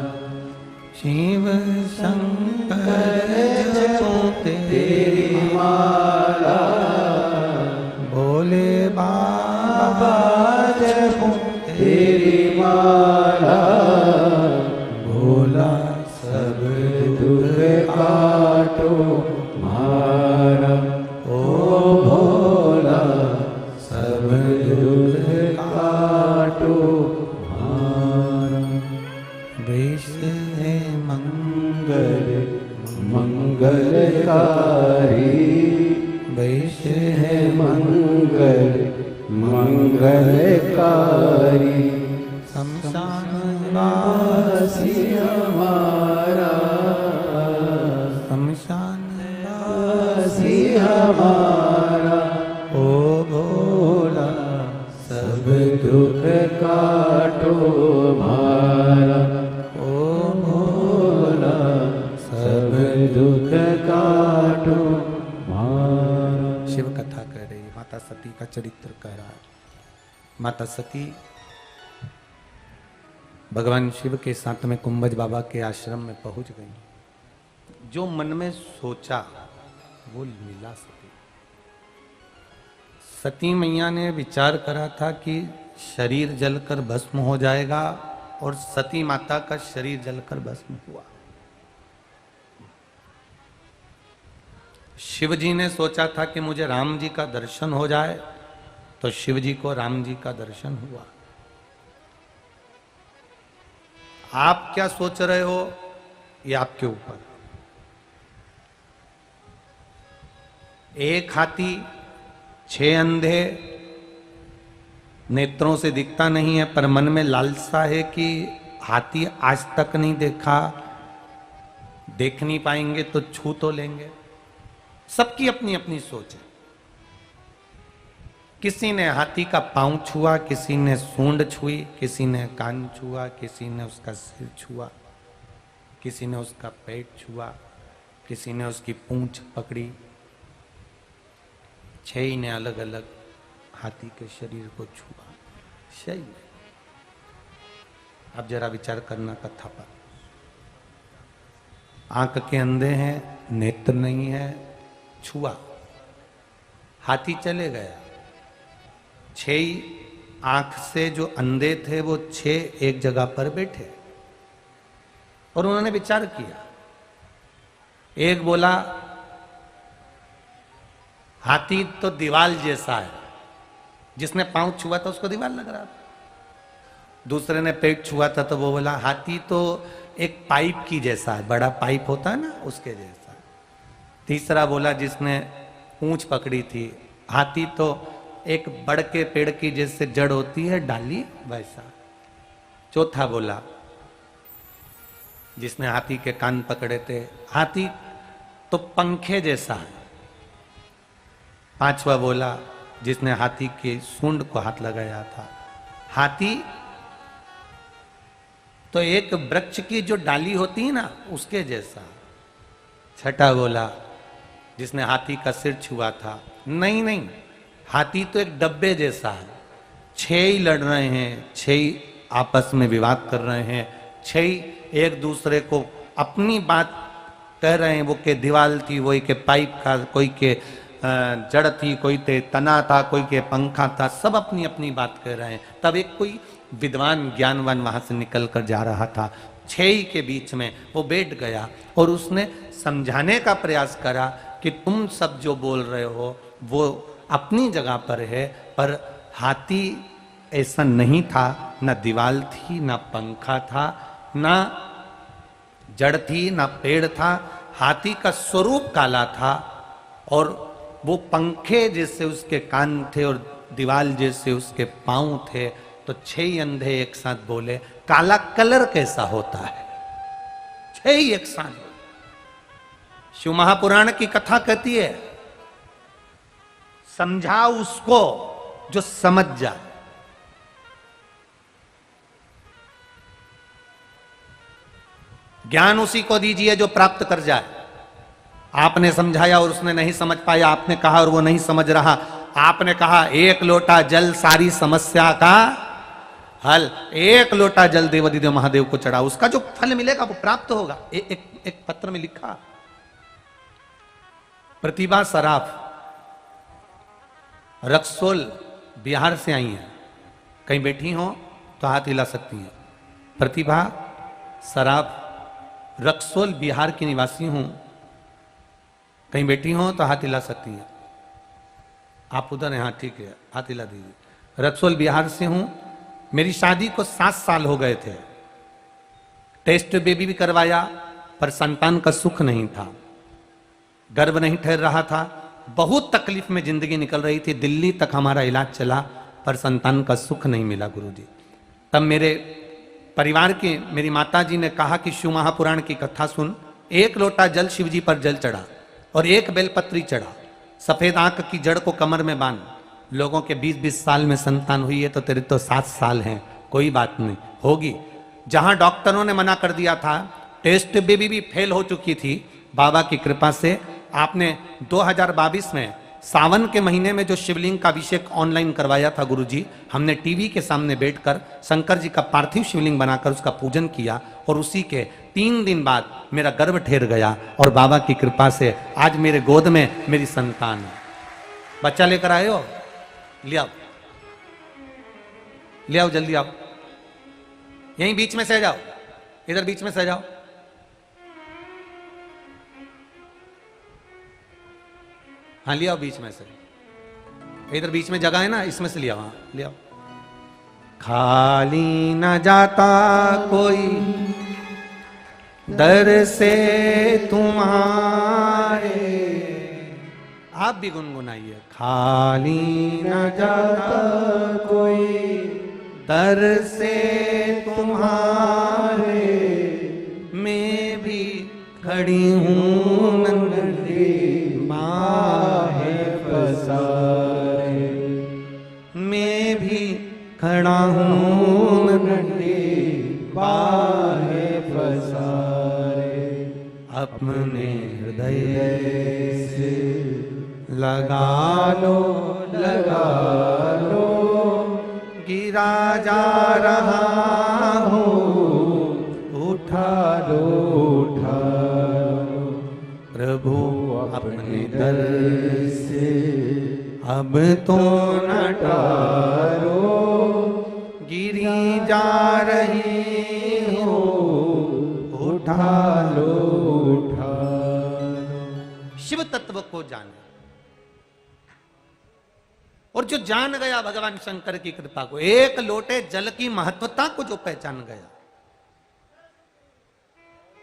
शिव शंकर जपो तेरी माला, भोले बाबा जपो तेरी माला। भोला सब दुख काटो मारा, ओ भोला सब दुख काटो मारा। वैश है मंगल मंगलकारी, वैश है मंगल मंगलकारी। शमशान वासी हमारा, शमशान वासी हमारा। ओ भोला सब दुख काटो मारा, ओ भोला सब दुख काटो मारा। शिव कथा कह रही, माता सती का चरित्र कह रहा है। माता सती भगवान शिव के साथ में कुंभज बाबा के आश्रम में पहुंच गई। जो मन में सोचा वो मिला। सती मैया ने विचार करा था कि शरीर जलकर भस्म हो जाएगा, और सती माता का शरीर जलकर भस्म हुआ। शिव जी ने सोचा था कि मुझे राम जी का दर्शन हो जाए, तो शिव जी को राम जी का दर्शन हुआ। आप क्या सोच रहे हो ये आपके ऊपर। एक हाथी 6 अंधे, नेत्रों से दिखता नहीं है पर मन में लालसा है कि हाथी आज तक नहीं देखा, देख नहीं पाएंगे तो छू तो लेंगे। सबकी अपनी अपनी सोच है। किसी ने हाथी का पांव छुआ, किसी ने सूंड छुई, किसी ने कान छुआ, किसी ने उसका सिर छुआ, किसी ने उसका पेट छुआ, किसी ने उसकी पूंछ पकड़ी। 6 ने अलग अलग हाथी के शरीर को छुआ। सही है। अब जरा विचार करना कथा पर। आंख के अंधे हैं, नेत्र नहीं है, छुआ, हाथी चले गया। 6 आंख से जो अंधे थे वो 6 एक जगह पर बैठे और उन्होंने विचार किया। एक बोला हाथी तो दीवाल जैसा है, जिसने पांव छुआ था उसको दीवाल लग रहा था। दूसरे ने पेट छुआ था तो वो बोला हाथी तो एक पाइप की जैसा है, बड़ा पाइप होता है ना उसके जैसा। तीसरा बोला जिसने पूंछ पकड़ी थी हाथी तो एक बड़ के पेड़ की जैसे जड़ होती है डाली वैसा। चौथा बोला जिसने हाथी के कान पकड़े थे हाथी तो पंखे जैसा है। पांचवा बोला जिसने हाथी के सूंड को हाथ लगाया था हाथी तो एक वृक्ष की जो डाली होती है ना उसके जैसा। छठा बोला जिसने हाथी का सिर छुआ था नहीं नहीं हाथी तो एक डब्बे जैसा है। 6 ही लड़ रहे हैं, 6 ही आपस में विवाद कर रहे हैं, 6 ही एक दूसरे को अपनी बात कह रहे हैं। वो के दीवाल थी, वही के पाइप का, कोई के जड़ थी, कोई के तना था, कोई के पंखा था, सब अपनी अपनी बात कह रहे हैं। तब एक कोई विद्वान ज्ञानवान वहां से निकल कर जा रहा था, 6 ही के बीच में वो बैठ गया और उसने समझाने का प्रयास करा कि तुम सब जो बोल रहे हो वो अपनी जगह पर है, पर हाथी ऐसा नहीं था, ना दीवाल थी, ना पंखा था, ना जड़ थी, ना पेड़ था। हाथी का स्वरूप काला था और वो पंखे जैसे उसके कान थे और दीवाल जैसे उसके पांव थे। तो 6 ही अंधे एक साथ बोले काला कलर कैसा होता है? 6 ही एक साथ। शिव महापुराण की कथा कहती है समझा उसको जो समझ जाए। ज्ञान उसी को दीजिए जो प्राप्त कर जाए। आपने समझाया और उसने नहीं समझ पाया, आपने कहा और वो नहीं समझ रहा। आपने कहा 1 लोटा जल सारी समस्या का हल, 1 लोटा जल देवादिदेव महादेव को चढ़ा, उसका जो फल मिलेगा वो प्राप्त होगा। एक पत्र में लिखा प्रतिभा सराफ रक्सोल बिहार से आई हैं, कहीं बैठी हो तो हाथ हिला सकती हैं। प्रतिभा सराफ रक्सोल बिहार की निवासी हूं, कहीं बैठी हो तो हाथ हिला सकती हैं। आप उधर हैं? हाँ ठीक है, हाथ हिला दीजिए। रक्सोल बिहार से हूं, मेरी शादी को 7 साल हो गए थे। टेस्ट बेबी भी करवाया पर संतान का सुख नहीं था, गर्भ नहीं ठहर रहा था, बहुत तकलीफ में जिंदगी निकल रही थी। दिल्ली तक हमारा इलाज चला पर संतान का सुख नहीं मिला गुरुजी। तब मेरे परिवार के मेरी माता जी ने कहा कि शिव महापुराण की कथा सुन। 1 लोटा जल शिव जी पर जल चढ़ा और 1 बेलपत्री चढ़ा, सफेद आंख की जड़ को कमर में बांध। लोगों के 20-20 साल में संतान हुई है तो तेरे तो 7 साल हैं, कोई बात नहीं होगी। जहां डॉक्टरों ने मना कर दिया था, टेस्ट बेबी भी फेल हो चुकी थी, बाबा की कृपा से आपने 2022 में सावन के महीने में जो शिवलिंग का अभिषेक ऑनलाइन करवाया था गुरुजी, हमने टीवी के सामने बैठकर शंकर जी का पार्थिव शिवलिंग बनाकर उसका पूजन किया और उसी के 3 दिन बाद मेरा गर्भ ठहर गया और बाबा की कृपा से आज मेरे गोद में मेरी संतान है। बच्चा लेकर आए हो? ले आओ, ले आओ, जल्दी आओ, यहीं बीच में सह जाओ, इधर बीच में सह जाओ। हाँ ले आओ बीच में से, इधर बीच में जगह है ना, इसमें से ले आओ। हाँ ले आओ। खाली न जाता कोई दर से तुम्हारे, आप भी गुनगुनाइए। खाली न जाता कोई दर से तुम्हारे, मैं भी खड़ी हूँ नंगे बाहे पसारे, मैं भी खड़ा हूँ नंगे बाहे पसारे। अपने हृदय से लगा लो, लगा लो, गिरा जा रहा हूँ, उठा लो, उठा लो। प्रभु अपने दर से अब तो न टारो, रही हो, उठा लो उठा लो। शिव तत्व को जाने, और जो जान गया भगवान शंकर की कृपा को, एक लोटे जल की महत्वता को जो पहचान गया,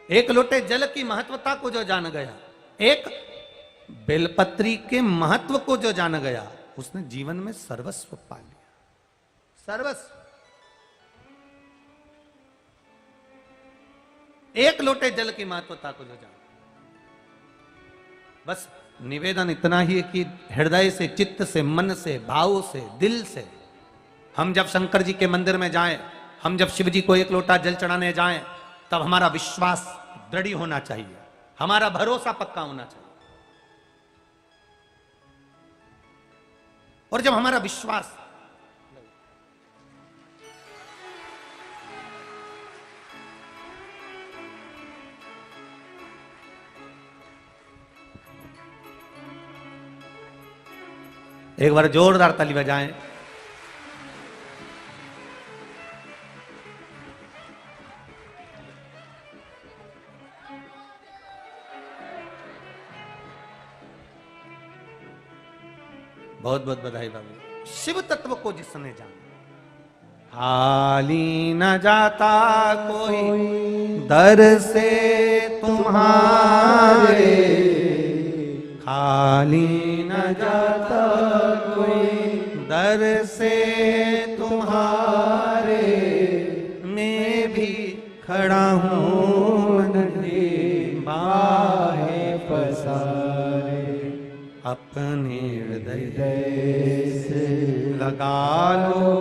एक लोटे जल की महत्वता को जो जान गया, एक बेलपत्री के महत्व को जो जान गया, उसने जीवन में सर्वस्व पा लिया। सर्वस्व, एक लोटे जल की महत्वता को जो जान, बस निवेदन इतना ही है कि हृदय से, चित्त से, मन से, भाव से, दिल से हम जब शंकर जी के मंदिर में जाएं, हम जब शिव जी को एक लोटा जल चढ़ाने जाएं, तब हमारा विश्वास दृढ़ होना चाहिए, हमारा भरोसा पक्का होना चाहिए। और जब हमारा विश्वास, एक बार जोरदार ताली बजाएं। बहुत बहुत बधाई बाबू। शिव तत्व को जिसने जाना, हाली न जाता कोई दर से तुम्हारे, खाली न जाता कोई दर से तुम्हारे, मैं भी खड़ा हूँ नन्हे बाहें पसारे, अपने हृदय से लगा लो,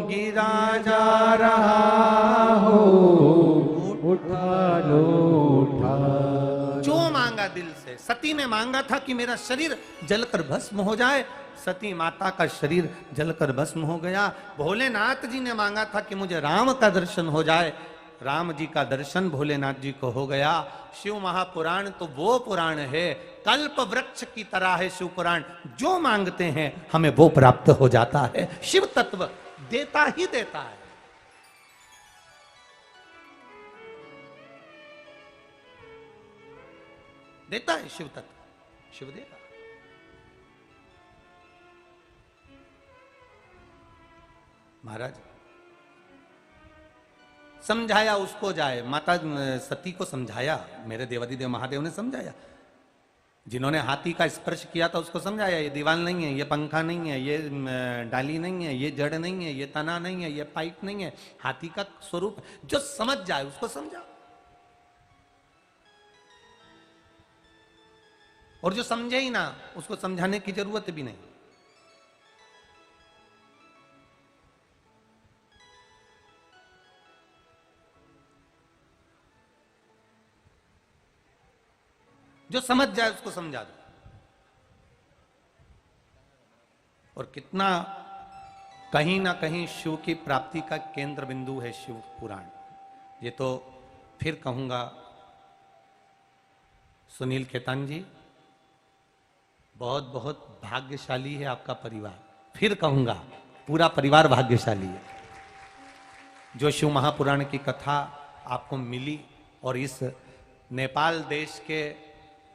गिरा जा रहा हो, उठा लो उठा। जो मांगा दिल से, सती ने मांगा था कि मेरा शरीर जलकर भस्म हो जाए, सती माता का शरीर जलकर भस्म हो गया। भोलेनाथ जी ने मांगा था कि मुझे राम का दर्शन हो जाए, राम जी का दर्शन भोलेनाथ जी को हो गया। शिव महापुराण तो वो पुराण है, कल्प वृक्ष की तरह है शिव पुराण, जो मांगते हैं हमें वो प्राप्त हो जाता है। शिव तत्व देता ही देता है। देता है शिव तत्व, शिव देता। महाराज समझाया उसको जाए, माता सती को समझाया, मेरे देवादिदेव महादेव ने समझाया। जिन्होंने हाथी का स्पर्श किया था उसको समझाया, ये दीवाल नहीं है, ये पंखा नहीं है, ये डाली नहीं है, ये जड़ नहीं है, ये तना नहीं है, ये पाइप नहीं है, हाथी का स्वरूप। जो समझ जाए उसको समझा, और जो समझे ही ना उसको समझाने की जरूरत भी नहीं। जो समझ जाए उसको समझा दो। और कितना कहीं ना कहीं शिव की प्राप्ति का केंद्र बिंदु है शिव पुराण। ये तो फिर कहूंगा, सुनील खेतान जी बहुत बहुत भाग्यशाली है आपका परिवार। फिर कहूंगा पूरा परिवार भाग्यशाली है जो शिव महापुराण की कथा आपको मिली, और इस नेपाल देश के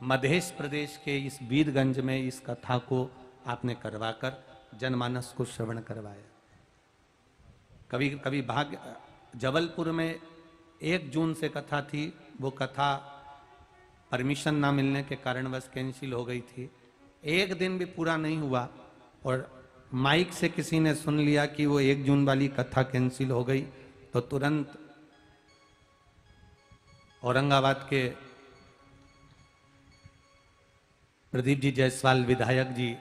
मध्य प्रदेश के इस वीरगंज में इस कथा को आपने करवाकर जनमानस को श्रवण करवाया। कभी कभी भाग्य, जबलपुर में 1 जून से कथा थी, वो कथा परमिशन ना मिलने के कारणवश कैंसिल हो गई थी। 1 दिन भी पूरा नहीं हुआ और माइक से किसी ने सुन लिया कि वो 1 जून वाली कथा कैंसिल हो गई, तो तुरंत औरंगाबाद के प्रदीप जी जायसवाल विधायक जी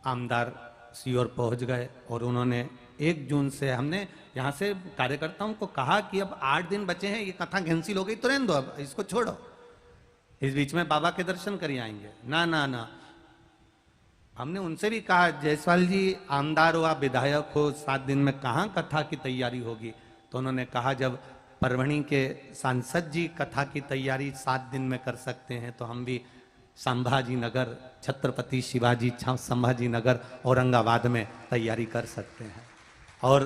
आमदार सीओर पहुंच गए, और उन्होंने 1 जून से, हमने यहाँ से कार्यकर्ताओं को कहा कि अब 8 दिन बचे हैं, ये कथा कैंसिल हो गई तो रहने दो, अब इसको छोड़ो, इस बीच में बाबा के दर्शन कर आएंगे। ना ना ना, हमने उनसे भी कहा, जायसवाल जी आमदार हो, आप विधायक हो, 7 दिन में कहाँ कथा की तैयारी होगी? तो उन्होंने कहा जब परभणी के सांसद जी कथा की तैयारी 7 दिन में कर सकते हैं तो हम भी संभाजी नगर, छत्रपति शिवाजी संभाजी नगर औरंगाबाद में तैयारी कर सकते हैं। और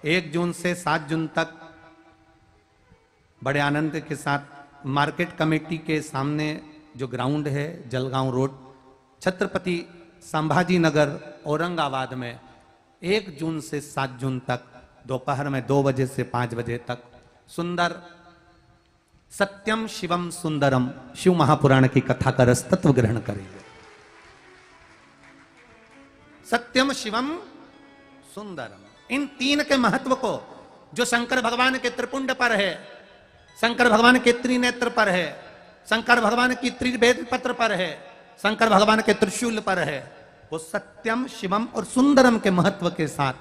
1 जून से 7 जून तक बड़े आनंद के साथ मार्केट कमेटी के सामने जो ग्राउंड है जलगांव रोड, छत्रपति संभाजी नगर औरंगाबाद में 1 जून से 7 जून तक दोपहर में 2 बजे से 5 बजे तक सुंदर सत्यम शिवम सुंदरम शिव महापुराण की कथा का रस तत्व ग्रहण करेंगे। सत्यम शिवम सुंदरम, इन 3 के महत्व को जो शंकर भगवान के त्रिपुंड पर है, शंकर भगवान के त्रिनेत्र पर है, शंकर भगवान की त्रिवेद पत्र पर है, शंकर भगवान के त्रिशूल पर है, वो सत्यम शिवम और सुंदरम के महत्व के साथ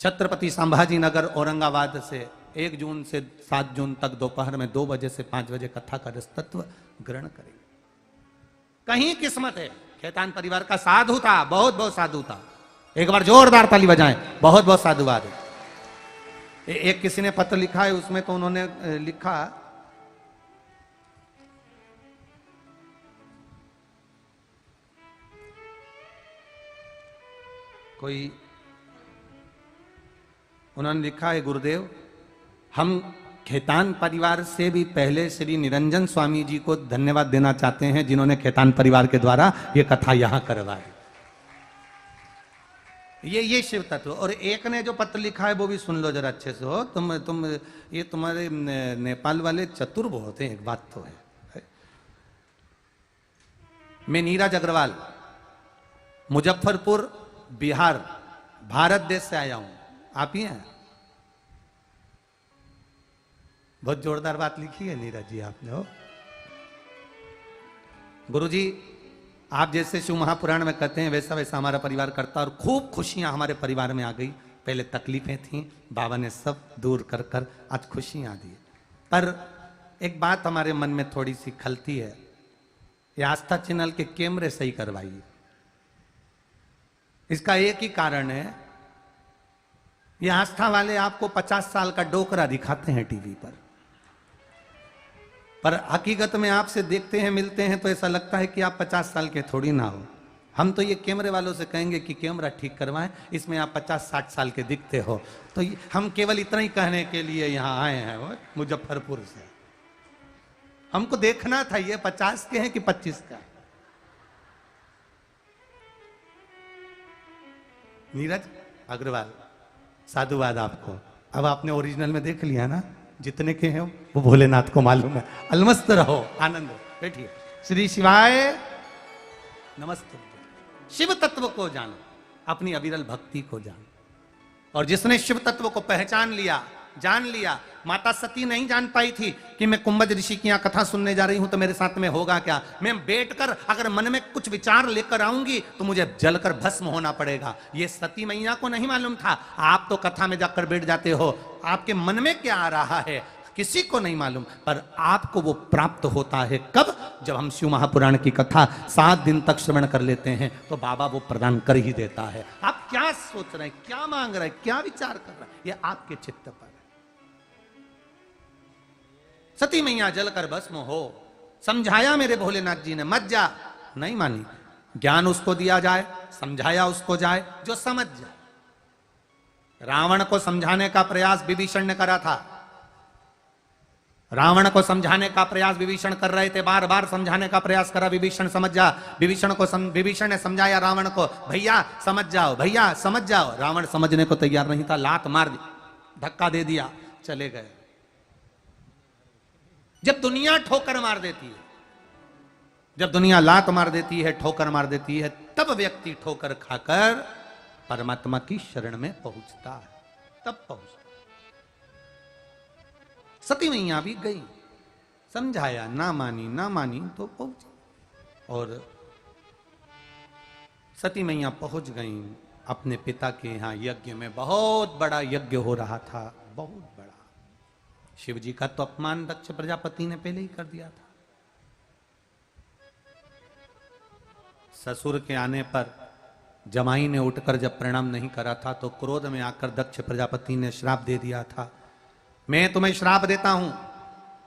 छत्रपति संभाजी नगर औरंगाबाद से 1 जून से 7 जून तक दोपहर में 2 बजे से 5 बजे कथा का रस तत्व ग्रहण करेंगे। कहीं किस्मत है, खेतान परिवार का साधु था, बहुत बहुत साधु था। एक बार जोरदार ताली बजाएं, बहुत बहुत साधुवाद है। एक किसी ने पत्र लिखा है, उसमें तो उन्होंने लिखा कोई, उन्होंने लिखा है गुरुदेव, हम खेतान परिवार से भी पहले श्री निरंजन स्वामी जी को धन्यवाद देना चाहते हैं जिन्होंने खेतान परिवार के द्वारा ये कथा यहां करवाई। ये शिव तत्व। और एक ने जो पत्र लिखा है वो भी सुन लो जरा अच्छे से हो। तुम ये तुम्हारे नेपाल वाले चतुर बहुत हैं, एक बात तो है। मैं नीरज अग्रवाल, मुजफ्फरपुर बिहार भारत देश से आया हूं। आप ही हैं? बहुत जोरदार बात लिखी है नीरज जी आपने। हो गुरु जी, आप जैसे शिव महापुराण में कहते हैं वैसा वैसा हमारा परिवार करता, और खूब खुशियां हमारे परिवार में आ गई। पहले तकलीफें थीं, बाबा ने सब दूर कर कर आज खुशियां दी। पर एक बात हमारे मन में थोड़ी सी खलती है, ये आस्था चैनल के कैमरे सही करवाइए। इसका एक ही कारण है, ये आस्था वाले आपको 50 साल का डोकरा दिखाते हैं टीवी पर हकीकत में आपसे देखते हैं, मिलते हैं तो ऐसा लगता है कि आप 50 साल के थोड़ी ना हो। हम तो ये कैमरे वालों से कहेंगे कि कैमरा ठीक करवाएं, इसमें आप 50-60 साल के दिखते हो। तो हम केवल इतना ही कहने के लिए यहाँ आए हैं मुजफ्फरपुर से। हमको देखना था ये 50 के हैं कि 25 का। नीरज अग्रवाल, साधुवाद आपको। अब आपने ओरिजिनल में देख लिया ना, जितने के हैं वो भोलेनाथ को मालूम है। अलमस्त रहो, आनंद बैठिए। श्री शिवाय नमस्ते। शिव तत्व को जानो, अपनी अविरल भक्ति को जानो। और जिसने शिव तत्व को पहचान लिया, जान लिया, माता सती नहीं जान पाई थी कि मैं कुंभज ऋषि की यहाँ कथा सुनने जा रही हूं तो मेरे साथ में होगा क्या। मैं बैठकर अगर मन में कुछ विचार लेकर आऊंगी तो मुझे जलकर भस्म होना पड़ेगा। ये सती मैया को नहीं मालूम था। आप तो कथा में जाकर बैठ जाते हो, आपके मन में क्या आ रहा है किसी को नहीं मालूम, पर आपको वो प्राप्त होता है कब? जब हम शिव महापुराण की कथा 7 दिन तक श्रवण कर लेते हैं तो बाबा वो प्रदान कर ही देता है। आप क्या सोच रहे हैं, क्या मांग रहे हैं, क्या विचार कर रहे हैं, ये आपके चित्त पर है। सती मैया जलकर भस्म हो, समझाया मेरे भोलेनाथ जी ने, मत जा, नहीं मानी। ज्ञान उसको दिया जाए, समझाया उसको जाए जो समझ जाए। रावण को समझाने का प्रयास विभीषण ने करा था। रावण को समझाने का प्रयास विभीषण कर रहे थे, बार बार समझाने का प्रयास करा, विभीषण समझ जा। विभीषण ने समझाया रावण को, भैया समझ जाओ, भैया समझ जाओ। रावण समझने को तैयार नहीं था, लात मार दी, धक्का दे दिया, चले गए। जब दुनिया ठोकर मार देती है, जब दुनिया लात मार देती है, ठोकर मार देती है, तब व्यक्ति ठोकर खाकर परमात्मा की शरण में पहुंचता है, तब पहुंचता। सती मैया भी गई, समझाया, ना मानी तो पहुंची। और सती मैया पहुंच गई अपने पिता के यहां यज्ञ में। बहुत बड़ा यज्ञ हो रहा था, बहुत बड़ा। शिव जी का तो अपमान दक्ष प्रजापति ने पहले ही कर दिया था। ससुर के आने पर जमाई ने उठकर जब प्रणाम नहीं करा था तो क्रोध में आकर दक्ष प्रजापति ने श्राप दे दिया था, मैं तुम्हें श्राप देता हूं,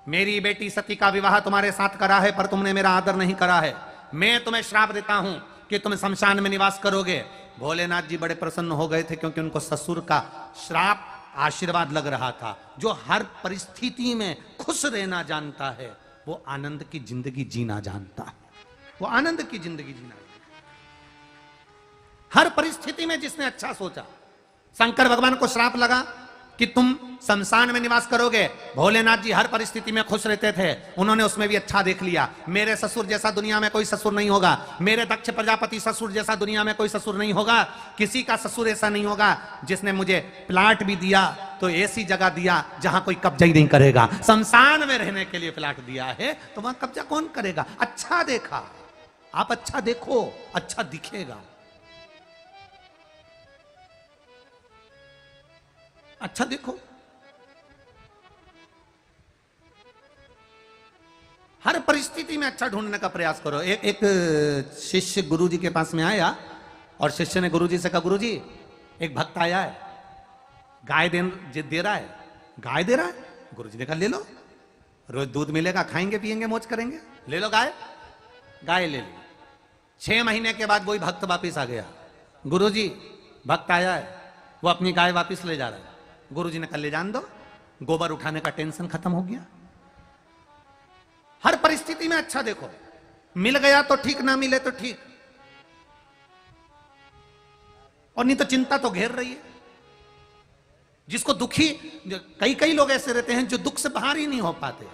मेरी बेटी सती का विवाह तुम्हारे साथ करा है पर तुमने मेरा आदर नहीं करा है। मैं तुम्हें श्राप देता हूं कि तुम शमशान में निवास करोगे, भोलेनाथ जी बड़े प्रसन्न हो गए थे क्योंकि उनको ससुर का श्राप आशीर्वाद लग रहा था। जो हर परिस्थिति में खुश रहना जानता है वो आनंद की जिंदगी जीना जानता है। वो आनंद की जिंदगी जीना जानता है। हर परिस्थिति में जिसने अच्छा सोचा। शंकर भगवान को श्राप लगा कि तुम शमशान में निवास करोगे। भोलेनाथ जी हर परिस्थिति में खुश रहते थे। उन्होंने उसमें भी अच्छा देख लिया। मेरे ससुर जैसा दुनिया में कोई ससुर नहीं होगा। मेरे दक्ष प्रजापति ससुर जैसा दुनिया में कोई ससुर नहीं होगा। किसी का ससुर ऐसा नहीं होगा जिसने मुझे प्लाट भी दिया तो ऐसी जगह दिया जहां कोई कब्जा ही नहीं करेगा। शमशान में रहने के लिए प्लाट दिया है तो वहां कब्जा कौन करेगा। अच्छा देखा। आप अच्छा देखो, अच्छा दिखेगा। अच्छा देखो। हर परिस्थिति में अच्छा ढूंढने का प्रयास करो। एक शिष्य गुरुजी के पास में आया और शिष्य ने गुरुजी से कहा, गुरुजी एक भक्त आया है, गाय दे रहा है। गाय दे रहा है? गुरुजी ने कहा ले लो, रोज दूध मिलेगा, खाएंगे पिएंगे मौज करेंगे, ले लो गाय। गाय ले ली। 6 महीने के बाद वही भक्त वापिस आ गया। गुरुजी भक्त आया है, वो अपनी गाय वापिस ले जा रहा है। गुरुजी ने कहा ले जान दो, गोबर उठाने का टेंशन खत्म हो गया। हर परिस्थिति में अच्छा देखो। मिल गया तो ठीक, ना मिले तो ठीक, और नहीं तो चिंता तो घेर रही है। जिसको दुखी, कई लोग ऐसे रहते हैं जो दुख से बाहर ही नहीं हो पाते।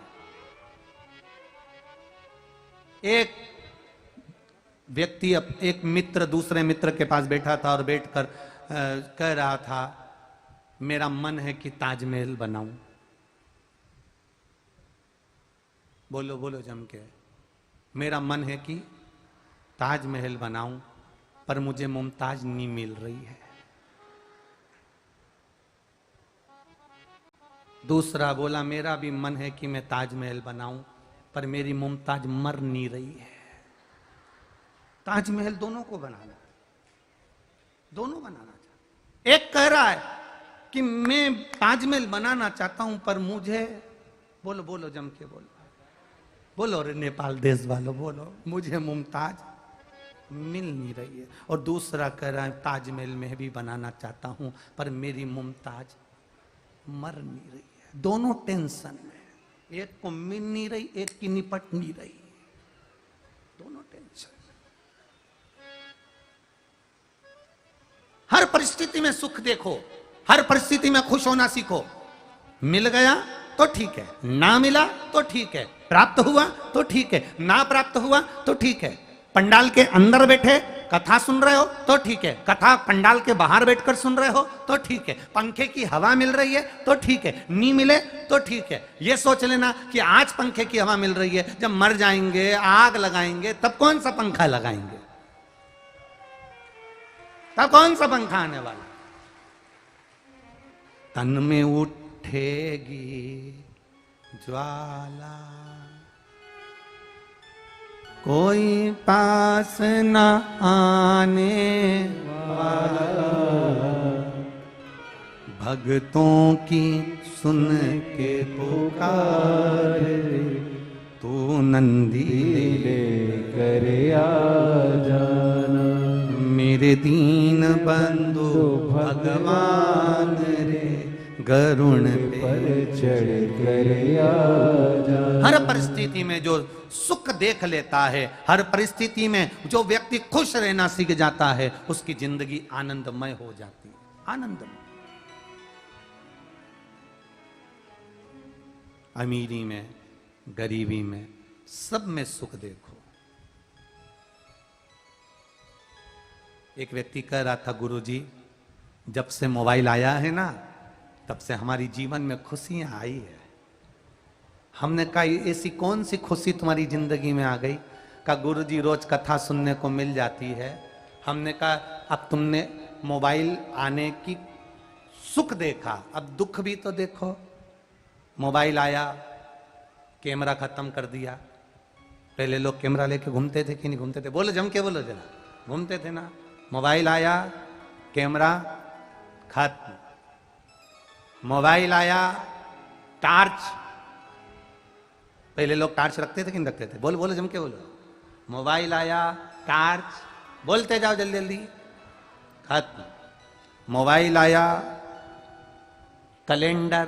एक व्यक्ति, एक मित्र दूसरे मित्र के पास बैठा था और बैठकर कह रहा था मेरा मन है कि ताजमहल बनाऊं। बोलो बोलो जम के। मेरा मन है कि ताजमहल बनाऊं पर मुझे मुमताज नहीं मिल रही है। दूसरा बोला मेरा भी मन है कि मैं ताजमहल बनाऊं पर मेरी मुमताज मर नहीं रही है। ताजमहल दोनों को बनाना, दोनों बनाना चाहता। एक कह रहा है कि मैं ताजमहल बनाना चाहता हूं पर मुझे, बोलो बोलो जम के बोलो, बोलो रे नेपाल देश वालों बोलो, मुझे मुमताज मिल नहीं रही है। और दूसरा कह रहा है ताजमहल मैं भी बनाना चाहता हूं पर मेरी मुमताज मर नहीं रही है। दोनों टेंशन में, एक को मिल नहीं रही, एक की निपट नहीं रही, दोनों टेंशन। हर परिस्थिति में सुख देखो, हर परिस्थिति में खुश होना सीखो। मिल गया तो ठीक है, ना मिला तो ठीक है, प्राप्त हुआ तो ठीक है, ना प्राप्त हुआ तो ठीक है। पंडाल के अंदर बैठे कथा सुन रहे हो तो ठीक है, कथा पंडाल के बाहर बैठकर सुन रहे हो तो ठीक है, पंखे की हवा मिल रही है तो ठीक है, नहीं मिले तो ठीक है। ये सोच लेना कि आज पंखे की हवा मिल रही है, जब मर जाएंगे, आग लगाएंगे, तब कौन सा पंखा लगाएंगे, तब कौन सा पंखा आने वाला। तन में उठेगी ज्वाला, कोई पास न आने वाला, भक्तों की सुन के पुकार, तू नंदी ले कर आ जाना, मेरे दीन बंधु भगवान रे, गरुण पर चढ़ कर आ जाना। हर परिस्थिति में जो सुख देख लेता है, हर परिस्थिति में जो व्यक्ति खुश रहना सीख जाता है, उसकी जिंदगी आनंदमय हो जाती है। आनंदमय। अमीरी में, गरीबी में, सब में सुख देखो। एक व्यक्ति कह रहा था गुरुजी जब से मोबाइल आया है ना तब से हमारी जीवन में खुशियां आई है। हमने कहा ऐसी कौन सी खुशी तुम्हारी जिंदगी में आ गई? कहा गुरुजी रोज कथा सुनने को मिल जाती है। हमने कहा अब तुमने मोबाइल आने की सुख देखा, अब दुख भी तो देखो। मोबाइल आया, कैमरा खत्म कर दिया। पहले लोग कैमरा लेके घूमते थे कि नहीं घूमते थे? बोलो जम के बोलो जरा, घूमते थे ना। मोबाइल आया, कैमरा खत्म। मोबाइल आया, टार्च, पहले लोग टार्च रखते थे कि नहीं रखते थे? बोलो बोलो जम के बोलो। मोबाइल आया, टार्च, बोलते जाओ जल्दी जल्दी। खत्म। मोबाइल आया, कैलेंडर,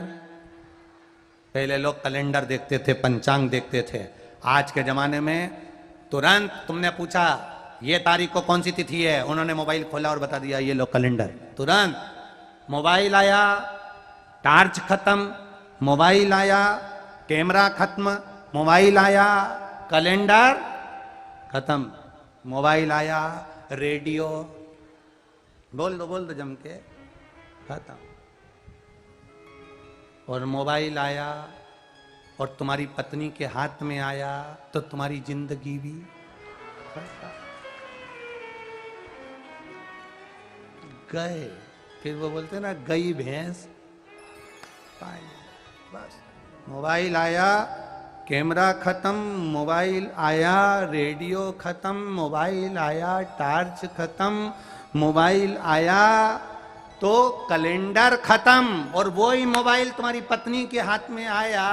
पहले लोग कैलेंडर देखते थे, पंचांग देखते थे। आज के जमाने में तुरंत तुमने पूछा ये तारीख को कौन सी तिथि है, उन्होंने मोबाइल खोला और बता दिया ये लो कैलेंडर। तुरंत मोबाइल आया, टार्च खत्म, मोबाइल आया, कैमरा खत्म, मोबाइल आया, कैलेंडर खत्म, मोबाइल आया, रेडियो, बोल दो जम के, खत्म। और मोबाइल आया और तुम्हारी पत्नी के हाथ में आया तो तुम्हारी जिंदगी भी गए। फिर वो बोलते ना गई भैंस पानी। बस मोबाइल आया, कैमरा खत्म, मोबाइल आया, रेडियो खत्म, मोबाइल आया, टार्च खत्म, मोबाइल आया तो कैलेंडर खत्म। और वो ही मोबाइल तुम्हारी पत्नी के हाथ में आया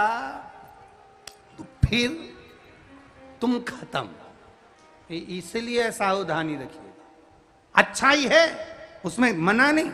तो फिर तुम खत्म। इसलिए सावधानी रखिए। अच्छा ही है, उसमें मना नहीं।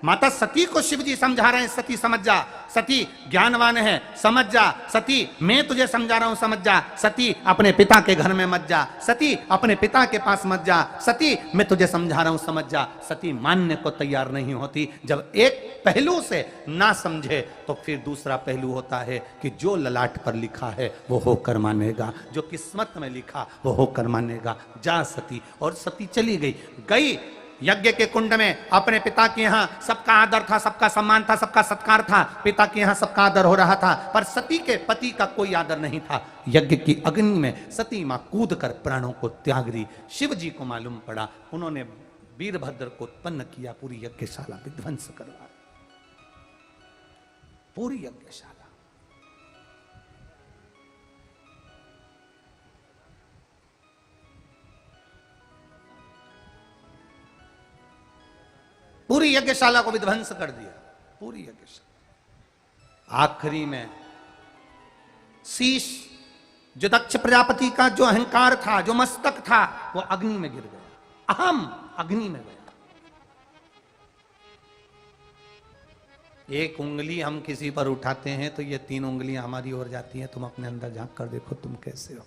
माता सती को शिव जी समझा रहे हैं, सती समझ जा, सती ज्ञानवान है, समझ जा, सती मैं तुझे समझा रहा हूं, समझ जा, सती अपने पिता के घर में मत जा, सती अपने पिता के पास मत जा, सती मैं तुझे समझा रहा हूं, समझ जा। सती मानने को तैयार नहीं होती। जब एक पहलू से ना समझे तो फिर दूसरा पहलू होता है कि जो ललाट पर लिखा है वो होकर मानेगा, जो किस्मत में लिखा वो होकर मानेगा। जा सती। और सती चली गई यज्ञ के कुंड में। अपने पिता के यहाँ सबका आदर था, सबका सम्मान था, सबका सत्कार था, पिता के यहाँ सबका आदर हो रहा था, पर सती के पति का कोई आदर नहीं था। यज्ञ की अग्नि में सती मां कूद कर प्राणों को त्याग दी। शिव जी को मालूम पड़ा, उन्होंने वीरभद्र को उत्पन्न किया, पूरी यज्ञशाला विध्वंस करवा, पूरी यज्ञशाला। पूरी यज्ञशाला को विध्वंस कर दिया, पूरी यज्ञशाला। आखिरी में शीश, जो दक्ष प्रजापति का जो अहंकार था, जो मस्तक था, वो अग्नि में गिर गया। अहम अग्नि में गया। एक उंगली हम किसी पर उठाते हैं तो ये 3 उंगलियां हमारी ओर जाती हैं। तुम अपने अंदर झांक कर देखो तुम कैसे हो।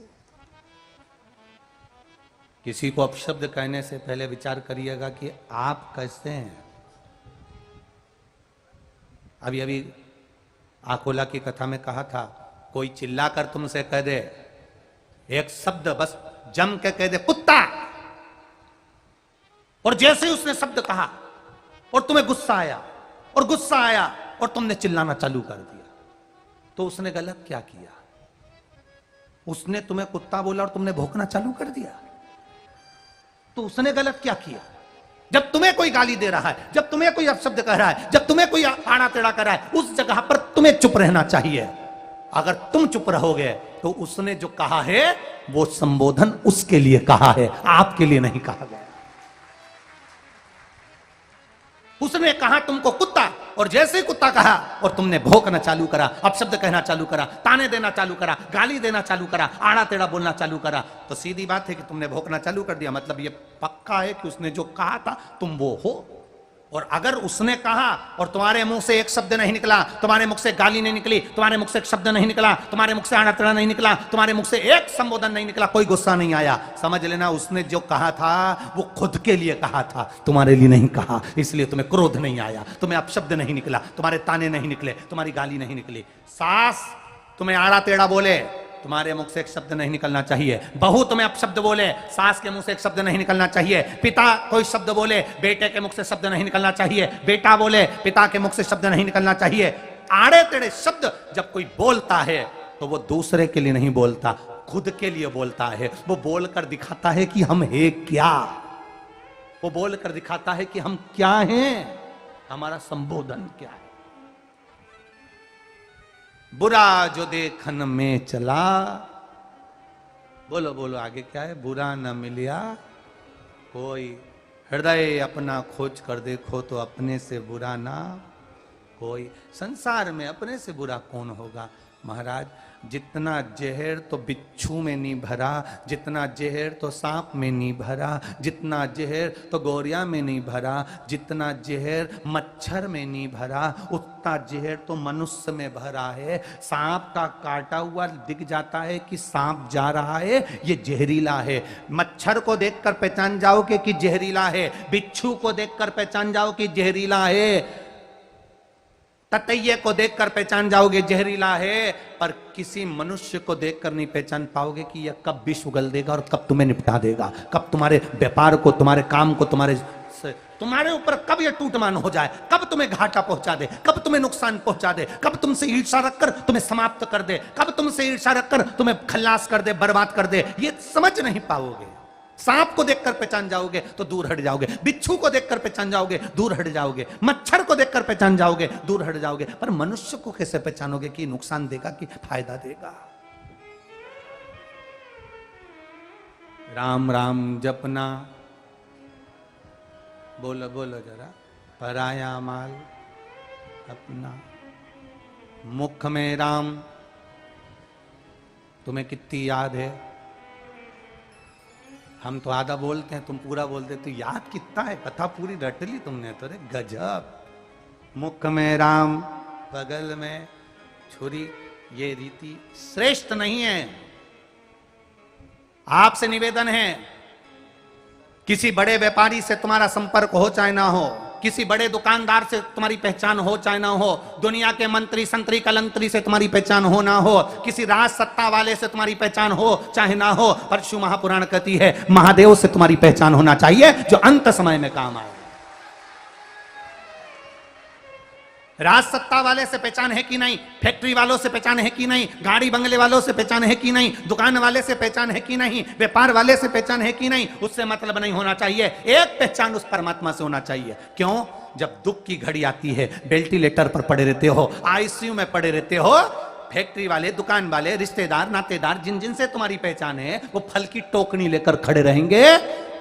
किसी को अपशब्द कहने से पहले विचार करिएगा कि आप कैसे हैं। अभी अभी आकोला की कथा में कहा था, कोई चिल्लाकर तुमसे कह दे एक शब्द, बस जम के कह दे कुत्ता, और जैसे ही उसने शब्द कहा और तुम्हें गुस्सा आया और तुमने चिल्लाना चालू कर दिया, तो उसने गलत क्या किया? उसने तुम्हें कुत्ता बोला और तुमने भौंकना चालू कर दिया, तो उसने गलत क्या किया? जब तुम्हें कोई गाली दे रहा है, जब तुम्हें कोई अपशब्द कह रहा है, जब तुम्हें कोई आड़ा टेढ़ा कर रहा है, उस जगह पर तुम्हें चुप रहना चाहिए। अगर तुम चुप रहोगे तो उसने जो कहा है वो संबोधन उसके लिए कहा है, आपके लिए नहीं कहा गया। उसने कहा तुमको कुत्ता, और जैसे ही कुत्ता कहा और तुमने भौंकना चालू करा, अपशब्द कहना चालू करा, ताने देना चालू करा, गाली देना चालू करा, आड़ा टेढ़ा बोलना चालू करा, तो सीधी बात है कि तुमने भौंकना चालू कर दिया। मतलब ये पक्का है कि उसने जो कहा था तुम वो हो। और अगर उसने कहा और तुम्हारे मुंह से एक शब्द नहीं निकला, तुम्हारे मुख से गाली नहीं निकली, तुम्हारे मुख से एक शब्द नहीं निकला, तुम्हारे मुख से आड़ा टेढ़ा नहीं निकला, तुम्हारे मुख से एक संबोधन नहीं निकला, कोई गुस्सा नहीं आया, समझ लेना उसने जो कहा था वो खुद के लिए कहा था, तुम्हारे लिए नहीं कहा। इसलिए तुम्हें क्रोध नहीं आया, तुम्हें अपशब्द नहीं निकला, तुम्हारे ताने नहीं निकले, तुम्हारी गाली नहीं निकली। सास तुम्हें आड़ा टेढ़ा बोले, तुम्हारे मुख से एक शब्द नहीं निकलना चाहिए। बहू तुम्हें अपशब्द बोले, सास के मुंह से एक शब्द नहीं निकलना चाहिए। पिता कोई शब्द बोले, बेटे के मुख से शब्द नहीं निकलना चाहिए। बेटा बोले, पिता के मुख से शब्द नहीं निकलना चाहिए। आड़े टेढ़े शब्द जब कोई बोलता है तो वो दूसरे के लिए नहीं बोलता, खुद के लिए बोलता है। वो बोलकर दिखाता है कि हम हैं क्या, वो बोलकर दिखाता है कि हम क्या हैं, हमारा संबोधन क्या है। बुरा जो देखन में चला, बोलो बोलो आगे क्या है? बुरा न मिलिया कोई, हृदय अपना खोज कर देखो तो अपने से बुरा ना कोई। संसार में अपने से बुरा कौन होगा महाराज? जितना जहर तो बिच्छू में नहीं भरा, जितना जहर तो सांप में नहीं भरा, जितना जहर तो गोरिया में नहीं भरा, जितना जहर मच्छर में नहीं भरा, उतना जहर तो मनुष्य में भरा है। सांप का काटा हुआ दिख जाता है कि सांप जा रहा है, ये जहरीला है। मच्छर को देखकर पहचान जाओगे कि जहरीला है, बिच्छू को देखकर पहचान जाओ कि जहरीला है, ततैये को देखकर पहचान जाओगे जहरीला है, पर किसी मनुष्य को देखकर नहीं पहचान पाओगे कि यह कब विष उगल देगा और कब तुम्हें निपटा देगा, कब तुम्हारे व्यापार को, तुम्हारे काम को, तुम्हारे ऊपर कब यह टूटमान हो जाए, कब तुम्हें घाटा पहुंचा दे, कब तुम्हें नुकसान पहुंचा दे, कब तुमसे ईर्ष्या रखकर तुम्हें समाप्त कर दे, कब तुमसे ईर्ष्या रखकर तुम्हें खल्लास कर दे, बर्बाद कर दे, ये समझ नहीं पाओगे। सांप को देखकर पहचान जाओगे तो दूर हट जाओगे, बिच्छू को देखकर पहचान जाओगे दूर हट जाओगे, मच्छर को देखकर पहचान जाओगे दूर हट जाओगे, पर मनुष्य को कैसे पहचानोगे कि नुकसान देगा कि फायदा देगा। राम राम जपना, बोलो बोलो जरा, पराया माल अपना, मुख में राम, तुम्हें कितनी याद है? हम तो आधा बोलते हैं, तुम पूरा बोलते, तो याद कितना है, कथा पूरी रट ली तुमने तो, रे गजब। मुख में राम, बगल में छुरी, ये रीति श्रेष्ठ नहीं है। आपसे निवेदन है, किसी बड़े व्यापारी से तुम्हारा संपर्क हो चाहे ना हो, किसी बड़े दुकानदार से तुम्हारी पहचान हो चाहे ना हो, दुनिया के मंत्री संतरी कलंतरी से तुम्हारी पहचान हो ना हो, किसी राज सत्ता वाले से तुम्हारी पहचान हो चाहे ना हो, परशु महापुराण कहती है महादेव से तुम्हारी पहचान होना चाहिए जो अंत समय में काम आए। राज सत्ता वाले से पहचान है कि नहीं, फैक्ट्री वालों से पहचान है कि नहीं, गाड़ी बंगले वालों से पहचान है कि नहीं, दुकान वाले से पहचान है कि नहीं, व्यापार वाले से पहचान है कि नहीं, उससे मतलब नहीं होना चाहिए। एक पहचान उस परमात्मा से होना चाहिए। क्यों? जब दुख की घड़ी आती है, वेंटिलेटर पर पड़े रहते हो, आईसीयू में पड़े रहते हो, फैक्ट्री वाले, दुकान वाले, रिश्तेदार, नातेदार, जिन जिन से तुम्हारी पहचान है, वो फल की टोकनी लेकर खड़े रहेंगे,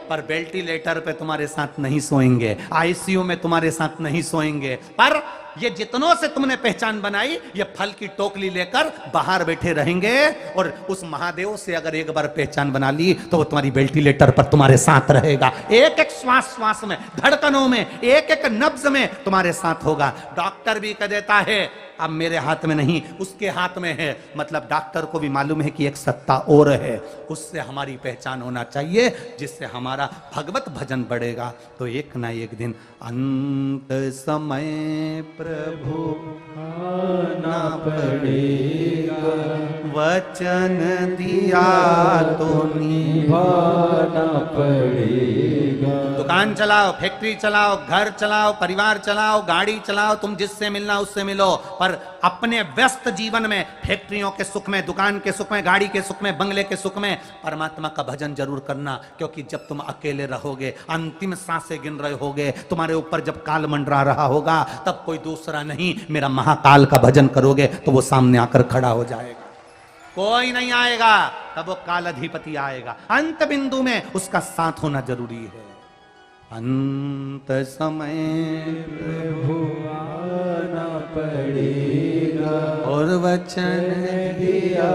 पर वेंटिलेटर पे तुम्हारे साथ नहीं सोएंगे, आईसीयू में तुम्हारे साथ नहीं सोएंगे। पर ये जितनों से तुमने पहचान बनाई, ये फल की टोकरी लेकर बाहर बैठे रहेंगे, और उस महादेव से अगर एक बार पहचान बना ली तो वो तुम्हारी वेंटिलेटर पर तुम्हारे साथ रहेगा, एक एक श्वास श्वास में, धड़कनों में, एक एक नब्ज में तुम्हारे साथ होगा। डॉक्टर भी कह देता है अब मेरे हाथ में नहीं, उसके हाथ में है, मतलब डॉक्टर को भी मालूम है कि एक सत्ता और है, उससे हमारी पहचान होना चाहिए, जिससे हमारा भगवत भजन बढ़ेगा। तो एक ना एक दिन अंत समय प्रभु आना पड़ेगा, वचन दिया तो निभाना पड़ेगा। दुकान चलाओ, फैक्ट्री चलाओ, घर चलाओ, परिवार चलाओ, गाड़ी चलाओ, तुम जिससे मिलना उससे मिलो, पर अपने व्यस्त जीवन में, फैक्ट्रियों के सुख में, दुकान के सुख में, गाड़ी के सुख में, बंगले के सुख में, परमात्मा का भजन जरूर करना। क्योंकि जब तुम अकेले रहोगे, अंतिम सांसें गिन रहे होगे, तुम्हारे ऊपर जब काल मंडरा रहा होगा, तब कोई दूसरा नहीं, मेरा महाकाल का भजन करोगे तो वो सामने आकर खड़ा हो जाएगा। कोई नहीं आएगा, तब वो काल अधिपति आएगा। अंत बिंदु में उसका साथ होना जरूरी है। अंत समय प्रभु आना पड़ेगा, और वचन दिया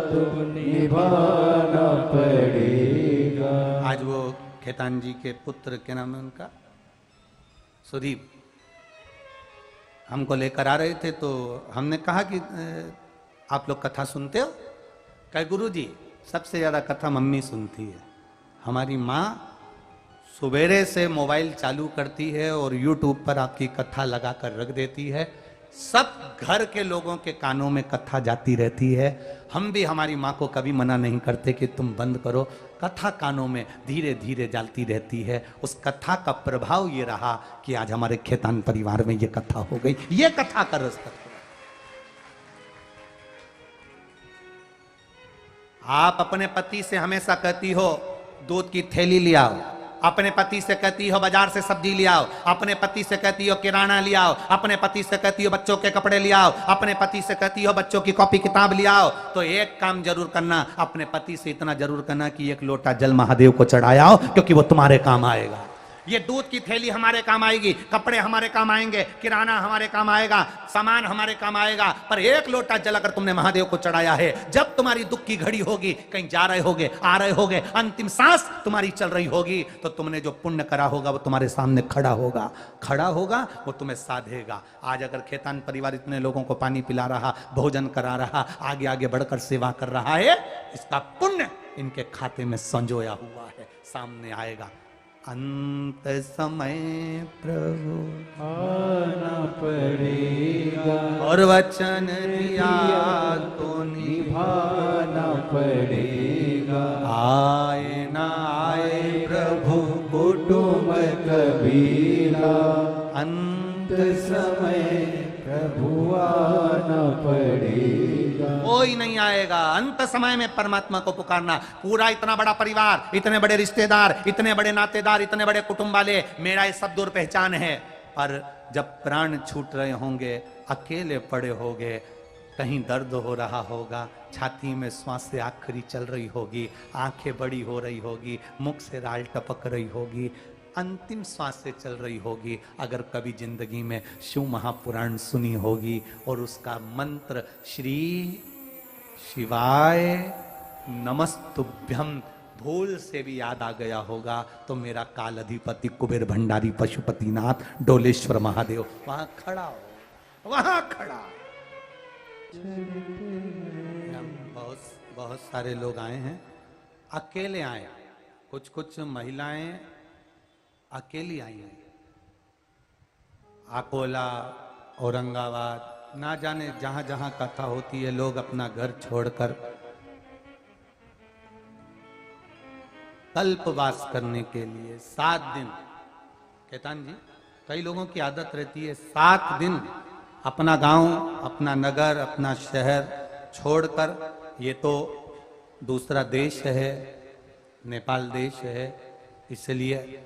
तो निभाना पड़ेगा। आज वो खेतान जी के पुत्र, क्या नाम है उनका, सुदीप, हमको लेकर आ रहे थे, तो हमने कहा कि आप लोग कथा सुनते हो? कहे गुरुजी सबसे ज्यादा कथा मम्मी सुनती है। हमारी माँ सुबेरे से मोबाइल चालू करती है और यूट्यूब पर आपकी कथा लगा कर रख देती है, सब घर के लोगों के कानों में कथा जाती रहती है। हम भी हमारी माँ को कभी मना नहीं करते कि तुम बंद करो, कथा कानों में धीरे धीरे जाती रहती है। उस कथा का प्रभाव ये रहा कि आज हमारे खेतान परिवार में ये कथा हो गई, ये कथा का रस तक। आप अपने पति से हमेशा कहती हो दूध की थैली ले आओ, अपने पति से कहती हो बाजार से सब्जी ले आओ, अपने पति से कहती हो किराना ले आओ, अपने पति से कहती हो बच्चों के कपड़े ले आओ, अपने पति से कहती हो बच्चों की कॉपी किताब ले आओ। तो एक काम जरूर करना, अपने पति से इतना जरूर करना कि एक लोटा जल महादेव को चढ़ाया हो, क्योंकि वो तुम्हारे काम आएगा। ये दूध की थैली हमारे काम आएगी, कपड़े हमारे काम आएंगे, किराना हमारे काम आएगा, सामान हमारे काम आएगा, पर एक लोटा जल अगर तुमने महादेव को चढ़ाया है, जब तुम्हारी दुख की घड़ी होगी, कहीं जा रहे होगे, आ रहे होगे, अंतिम सांस तुम्हारी चल रही होगी, तो तुमने जो पुण्य करा होगा वो तुम्हारे सामने खड़ा होगा, वो तुम्हें साधेगा। आज अगर खेतान परिवार इतने लोगों को पानी पिला रहा, भोजन करा रहा, आगे आगे बढ़कर सेवा कर रहा है, इसका पुण्य इनके खाते में संजोया हुआ है, सामने आएगा। अंत समय प्रभु आना पड़ेगा और वचन दिया तो निभाना पड़ेगा। आए ना आए प्रभु कुटुंब कबीला अंत समय प्रभु आना पड़ेगा। कोई नहीं आएगा। अंत समय में परमात्मा को पुकारना। पूरा इतना बड़ा परिवार, इतने बड़े रिश्तेदार, इतने बड़े नातेदार, इतने बड़े कुटुंब वाले, मेरा ये सब दूर पहचान है, पर जब प्राण छूट रहे होंगे, अकेले पड़े होंगे, कहीं दर्द हो रहा होगा, छाती में श्वास से आखिरी चल रही होगी, आंखें बड़ी हो रही होगी, मुख से राल टपक रही होगी, अंतिम श्वास से चल रही होगी, अगर कभी जिंदगी में शिव महापुराण सुनी होगी और उसका मंत्र श्री शिवाय नमस्तुभ्यम भूल से भी याद आ गया होगा, तो मेरा काल अधिपति कुबेर भंडारी पशुपतिनाथ डोलेश्वर महादेव वहां खड़ा हो, वहां खड़ा। बहुत सारे लोग आए हैं, अकेले आए, कुछ महिलाएं अकेली आई हैं, अकोला, औरंगाबाद, ना जाने जहां जहां कथा होती है, लोग अपना घर छोड़कर कल्पवास करने के लिए 7 दिन, केतान जी, कई लोगों की आदत रहती है 7 दिन अपना गांव, अपना नगर, अपना शहर छोड़कर, ये तो दूसरा देश है, नेपाल देश है, इसलिए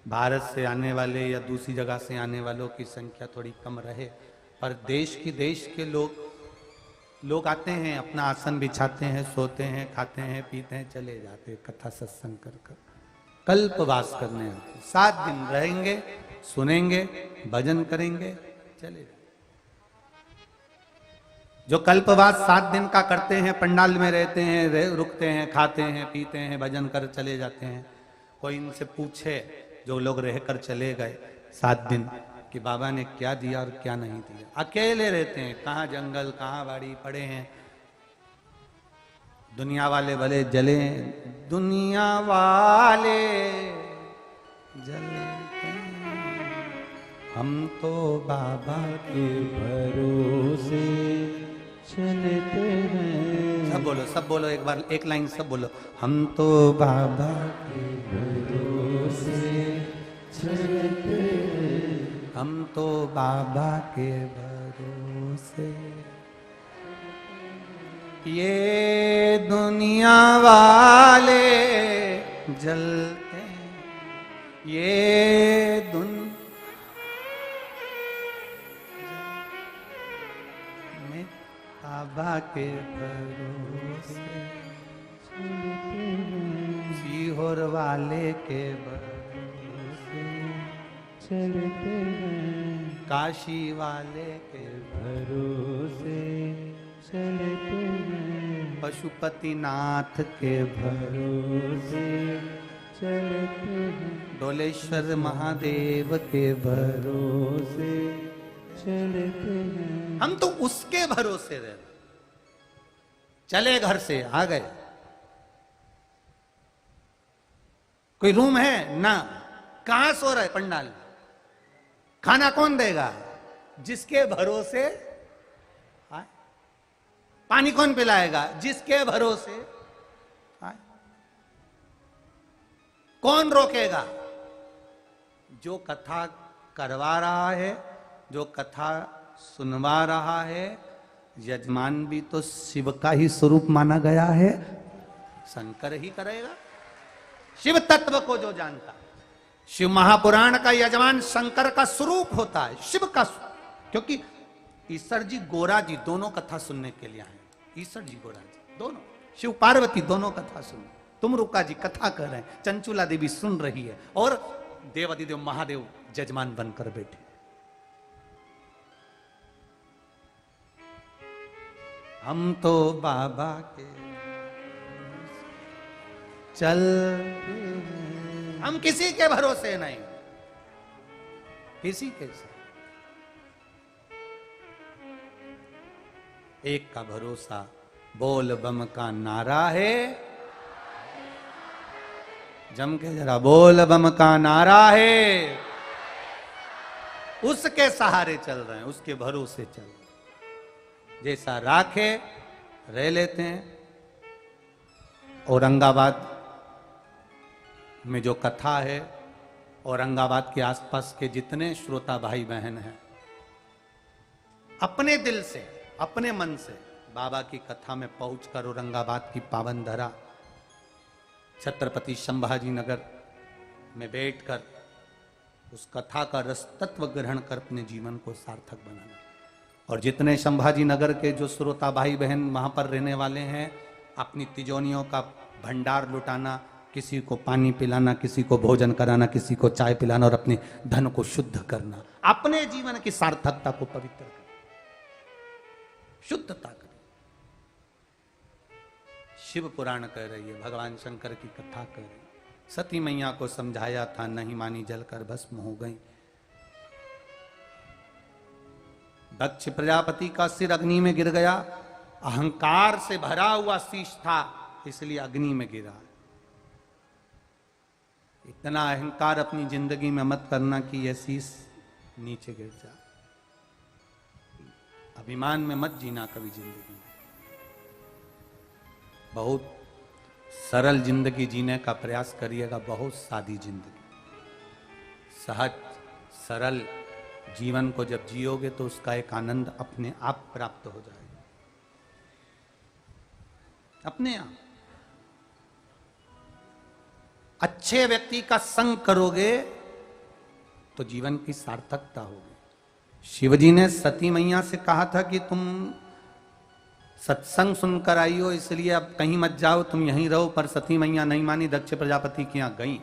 भारत से आने वाले या दूसरी जगह से आने वालों की संख्या थोड़ी कम रहे, पर देश के लोग आते हैं, अपना आसन बिछाते हैं, सोते हैं, खाते हैं, पीते हैं, चले जाते हैं, कथा सत्संग कर कल्पवास करने आते हैं। 7 दिन रहेंगे, सुनेंगे, भजन करेंगे, चले जाते। जो कल्पवास 7 दिन का करते हैं, पंडाल में रहते हैं, रुकते हैं, खाते हैं, पीते हैं, भजन कर चले जाते हैं। कोई इनसे पूछे, जो लोग रहकर चले गए 7 दिन, कि बाबा ने क्या दिया और क्या नहीं दिया, अकेले रहते हैं, कहाँ जंगल, कहाँ बाड़ी पड़े हैं। दुनिया वाले भले जले, दुनिया वाले जलते हैं, हम तो बाबा के भरोसे चलते हैं। सब बोलो एक बार, एक लाइन सब बोलो, हम तो बाबा के भरोसे चलते हैं, हम तो बाबा के भरोसे। ये दुनिया वाले जलते हैं, ये में बाबा के भरोसे, सीहोर वाले के भरोसे चलते हैं, काशी वाले के भरोसे चलते हैं, पशुपतिनाथ के भरोसे चलते हैं, डोलेश्वर महादेव के भरोसे चलते हैं। हम तो उसके भरोसे रहे, चले घर से आ गए, कोई रूम है ना, कहां सो रहे, पंडाल, खाना कौन देगा, जिसके भरोसे, पानी कौन पिलाएगा, जिसके भरोसे, कौन रोकेगा, जो कथा करवा रहा है, जो कथा सुनवा रहा है, यजमान भी तो शिव का ही स्वरूप माना गया है, शंकर ही करेगा। शिव तत्व को जो जानता, शिव महापुराण का यजमान शंकर का स्वरूप होता है, शिव का, क्योंकि ईश्वर जी गोरा जी दोनों कथा सुनने के लिए आए, ईश्वर जी गोरा जी दोनों, शिव पार्वती दोनों कथा सुन, तुम रुका जी कथा कर रहे हैं, चंचुला देवी सुन रही है, और देवाधिदेव महादेव जजमान बनकर बैठे। हम तो बाबा के चल, हम किसी के भरोसे नहीं, किसी के साथ। एक का भरोसा बोल बम का नारा है, जम के जरा बोल बम का नारा है, उसके सहारे चल रहे हैं, उसके भरोसे चल रहे हैं। जैसा राखे रह लेते हैं। औरंगाबाद में जो कथा है, औरंगाबाद के आसपास के जितने श्रोता भाई बहन हैं, अपने दिल से अपने मन से बाबा की कथा में पहुंचकर औरंगाबाद की पावन धरा छत्रपति संभाजी नगर में बैठकर उस कथा का रस तत्व ग्रहण कर अपने जीवन को सार्थक बनाना। और जितने संभाजी नगर के जो श्रोता भाई बहन वहां पर रहने वाले हैं, अपनी तिजोरियों का भंडार लुटाना, किसी को पानी पिलाना, किसी को भोजन कराना, किसी को चाय पिलाना और अपने धन को शुद्ध करना, अपने जीवन की सार्थकता को पवित्र करना, शुद्धता करें। शिव पुराण कह रही है, भगवान शंकर की कथा कह रही है। सती मैया को समझाया था, नहीं मानी, जलकर भस्म हो गई। दक्ष प्रजापति का सिर अग्नि में गिर गया, अहंकार से भरा हुआ शीश था, इसलिए अग्नि में गिरा। इतना अहंकार अपनी जिंदगी में मत करना कि यह शीश नीचे गिर जाए। अभिमान में मत जीना कभी जिंदगी में। बहुत सरल जिंदगी जीने का प्रयास करिएगा, बहुत सादी जिंदगी, सहज सरल जीवन को जब जियोगे तो उसका एक आनंद अपने आप प्राप्त हो जाएगा, अपने आप। अच्छे व्यक्ति का संग करोगे तो जीवन की सार्थकता होगी। शिवजी ने सती मैया से कहा था कि तुम सत्संग सुनकर आई हो, इसलिए अब कहीं मत जाओ, तुम यहीं रहो। पर सती मैया नहीं मानी, दक्ष प्रजापति के यहां गई।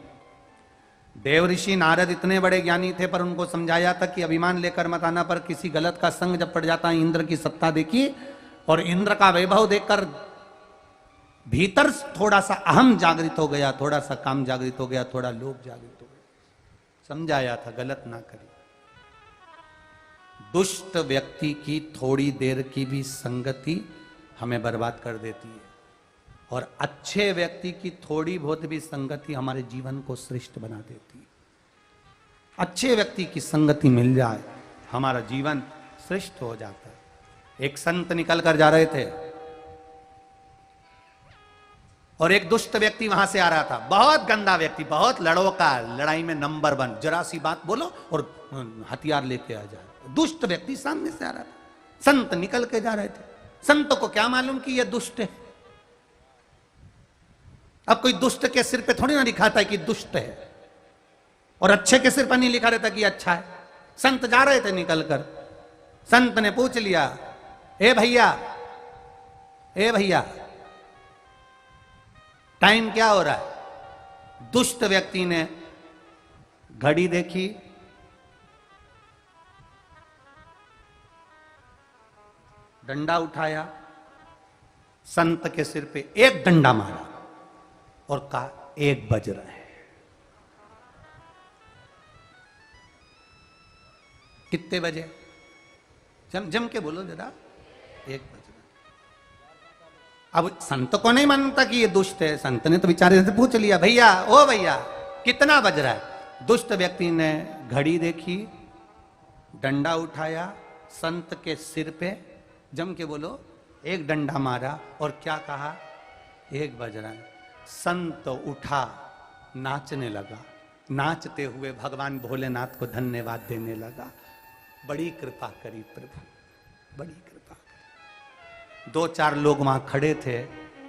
देव ऋषि नारद इतने बड़े ज्ञानी थे, पर उनको समझाया था कि अभिमान लेकर मत आना। पर किसी गलत का संग जब पड़ जाता है, इंद्र की सत्ता देखी और इंद्र का वैभव देखकर भीतर थोड़ा सा अहम जागृत हो गया, थोड़ा सा काम जागृत हो गया, थोड़ा लोभ जागृत हो गया। समझाया था गलत ना करिए। दुष्ट व्यक्ति की थोड़ी देर की भी संगति हमें बर्बाद कर देती है, और अच्छे व्यक्ति की थोड़ी बहुत भी संगति हमारे जीवन को श्रेष्ठ बना देती है। अच्छे व्यक्ति की संगति मिल जाए, हमारा जीवन श्रेष्ठ हो जाता है। एक संत निकल कर जा रहे थे और एक दुष्ट व्यक्ति वहां से आ रहा था, बहुत गंदा व्यक्ति, बहुत लड़ोका, लड़ाई में नंबर 1, जरा सी बात बोलो और हथियार लेके आ जाए। दुष्ट व्यक्ति सामने से आ रहा था, संत निकल के जा रहे थे। संत को क्या मालूम कि यह दुष्ट है। अब कोई दुष्ट के सिर पे थोड़ी ना लिखाता है कि दुष्ट है, और अच्छे के सिर पर नहीं लिखा रहता कि अच्छा है। संत जा रहे थे निकलकर, संत ने पूछ लिया, ए भैया, ए भैया, टाइम क्या हो रहा है? दुष्ट व्यक्ति ने घड़ी देखी, डंडा उठाया, संत के सिर पे एक डंडा मारा और कहा 1 बज रहा है। कितने बजे? जम के बोलो जरा। 1 बज रहा है। अब संत को नहीं मानता कि ये दुष्ट है। संत ने तो बेचारे से पूछ लिया, भैया, ओ भैया, कितना बज रहा है? दुष्ट व्यक्ति ने घड़ी देखी, डंडा उठाया, संत के सिर पे जम के बोलो 1 डंडा मारा और क्या कहा? 1 बज रहा है। संत उठा, नाचने लगा, नाचते हुए भगवान भोलेनाथ को धन्यवाद देने लगा। बड़ी कृपा करी प्रभु, बड़ी कृपा करी। 2-4 लोग वहां खड़े थे,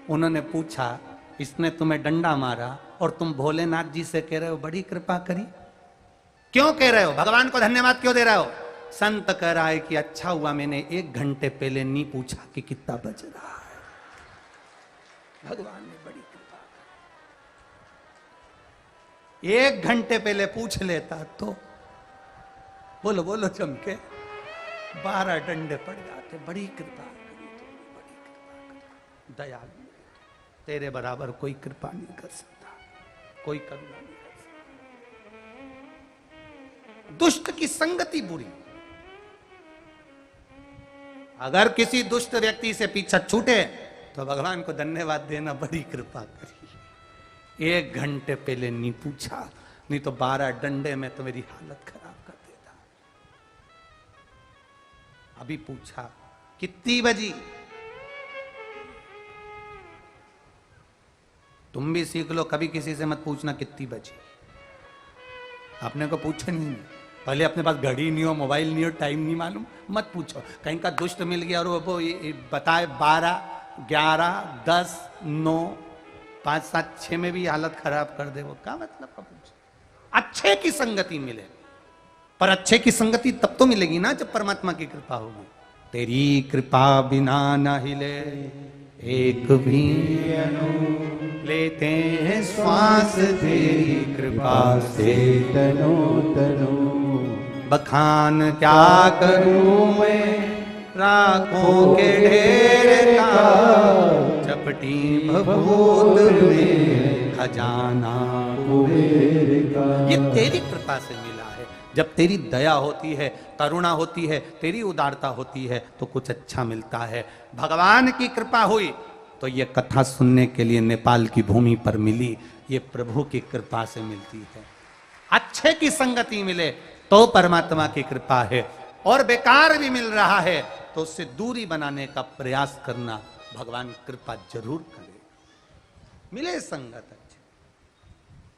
उन्होंने पूछा, इसने तुम्हें डंडा मारा और तुम भोलेनाथ जी से कह रहे हो बड़ी कृपा करी? क्यों कह रहे हो? भगवान को धन्यवाद क्यों दे रहे हो? संत कह रहा है कि अच्छा हुआ मैंने 1 घंटे पहले नहीं पूछा कि कितना बज रहा है। भगवान ने बड़ी कृपा 1 घंटे पहले पूछ लेता तो बोलो बोलो चमके 12 डंडे पड़ जाते। बड़ी कृपा करी तूने, बड़ी कृपा करी, दयालु तेरे बराबर कोई कृपा नहीं कर सकता, कोई करुणा नहीं कर सकता। दुष्ट की संगति बुरी। अगर किसी दुष्ट व्यक्ति से पीछा छूटे तो भगवान को धन्यवाद देना, बड़ी कृपा करी। 1 घंटे पहले नहीं पूछा, नहीं तो 12 डंडे में तो मेरी हालत खराब कर देता। अभी पूछा कितनी बजी। तुम भी सीख लो, कभी किसी से मत पूछना कितनी बजी। आपने को पूछा नहीं, पहले अपने पास घड़ी नहीं हो, मोबाइल नहीं हो, टाइम नहीं मालूम, मत पूछो। कहीं का दुष्ट मिल गया और वो ये बताए 12, 11, 10, 9, 5, 7, 6 में भी हालत खराब कर दे, वो क्या मतलब का पूछो। अच्छे की संगति मिले, पर अच्छे की संगति तब तो मिलेगी ना जब परमात्मा की कृपा होगी। तेरी कृपा बिना न हिले एक भी लेते हैं श्वास, तेरी कृपा से तनो तनो बखान क्या करूं मैं राखों के ढेर का, चपटी भभूत में खजाना कुबेर का। ये तेरी कृपा से मिला है। जब तेरी दया होती है, करुणा होती है, तेरी उदारता होती है तो कुछ अच्छा मिलता है। भगवान की कृपा हुई तो ये कथा सुनने के लिए नेपाल की भूमि पर मिली, ये प्रभु की कृपा से मिलती है। अच्छे की संगति मिले तो परमात्मा की कृपा है, और बेकार भी मिल रहा है तो उससे दूरी बनाने का प्रयास करना, भगवान कृपा जरूर करे। मिले संगत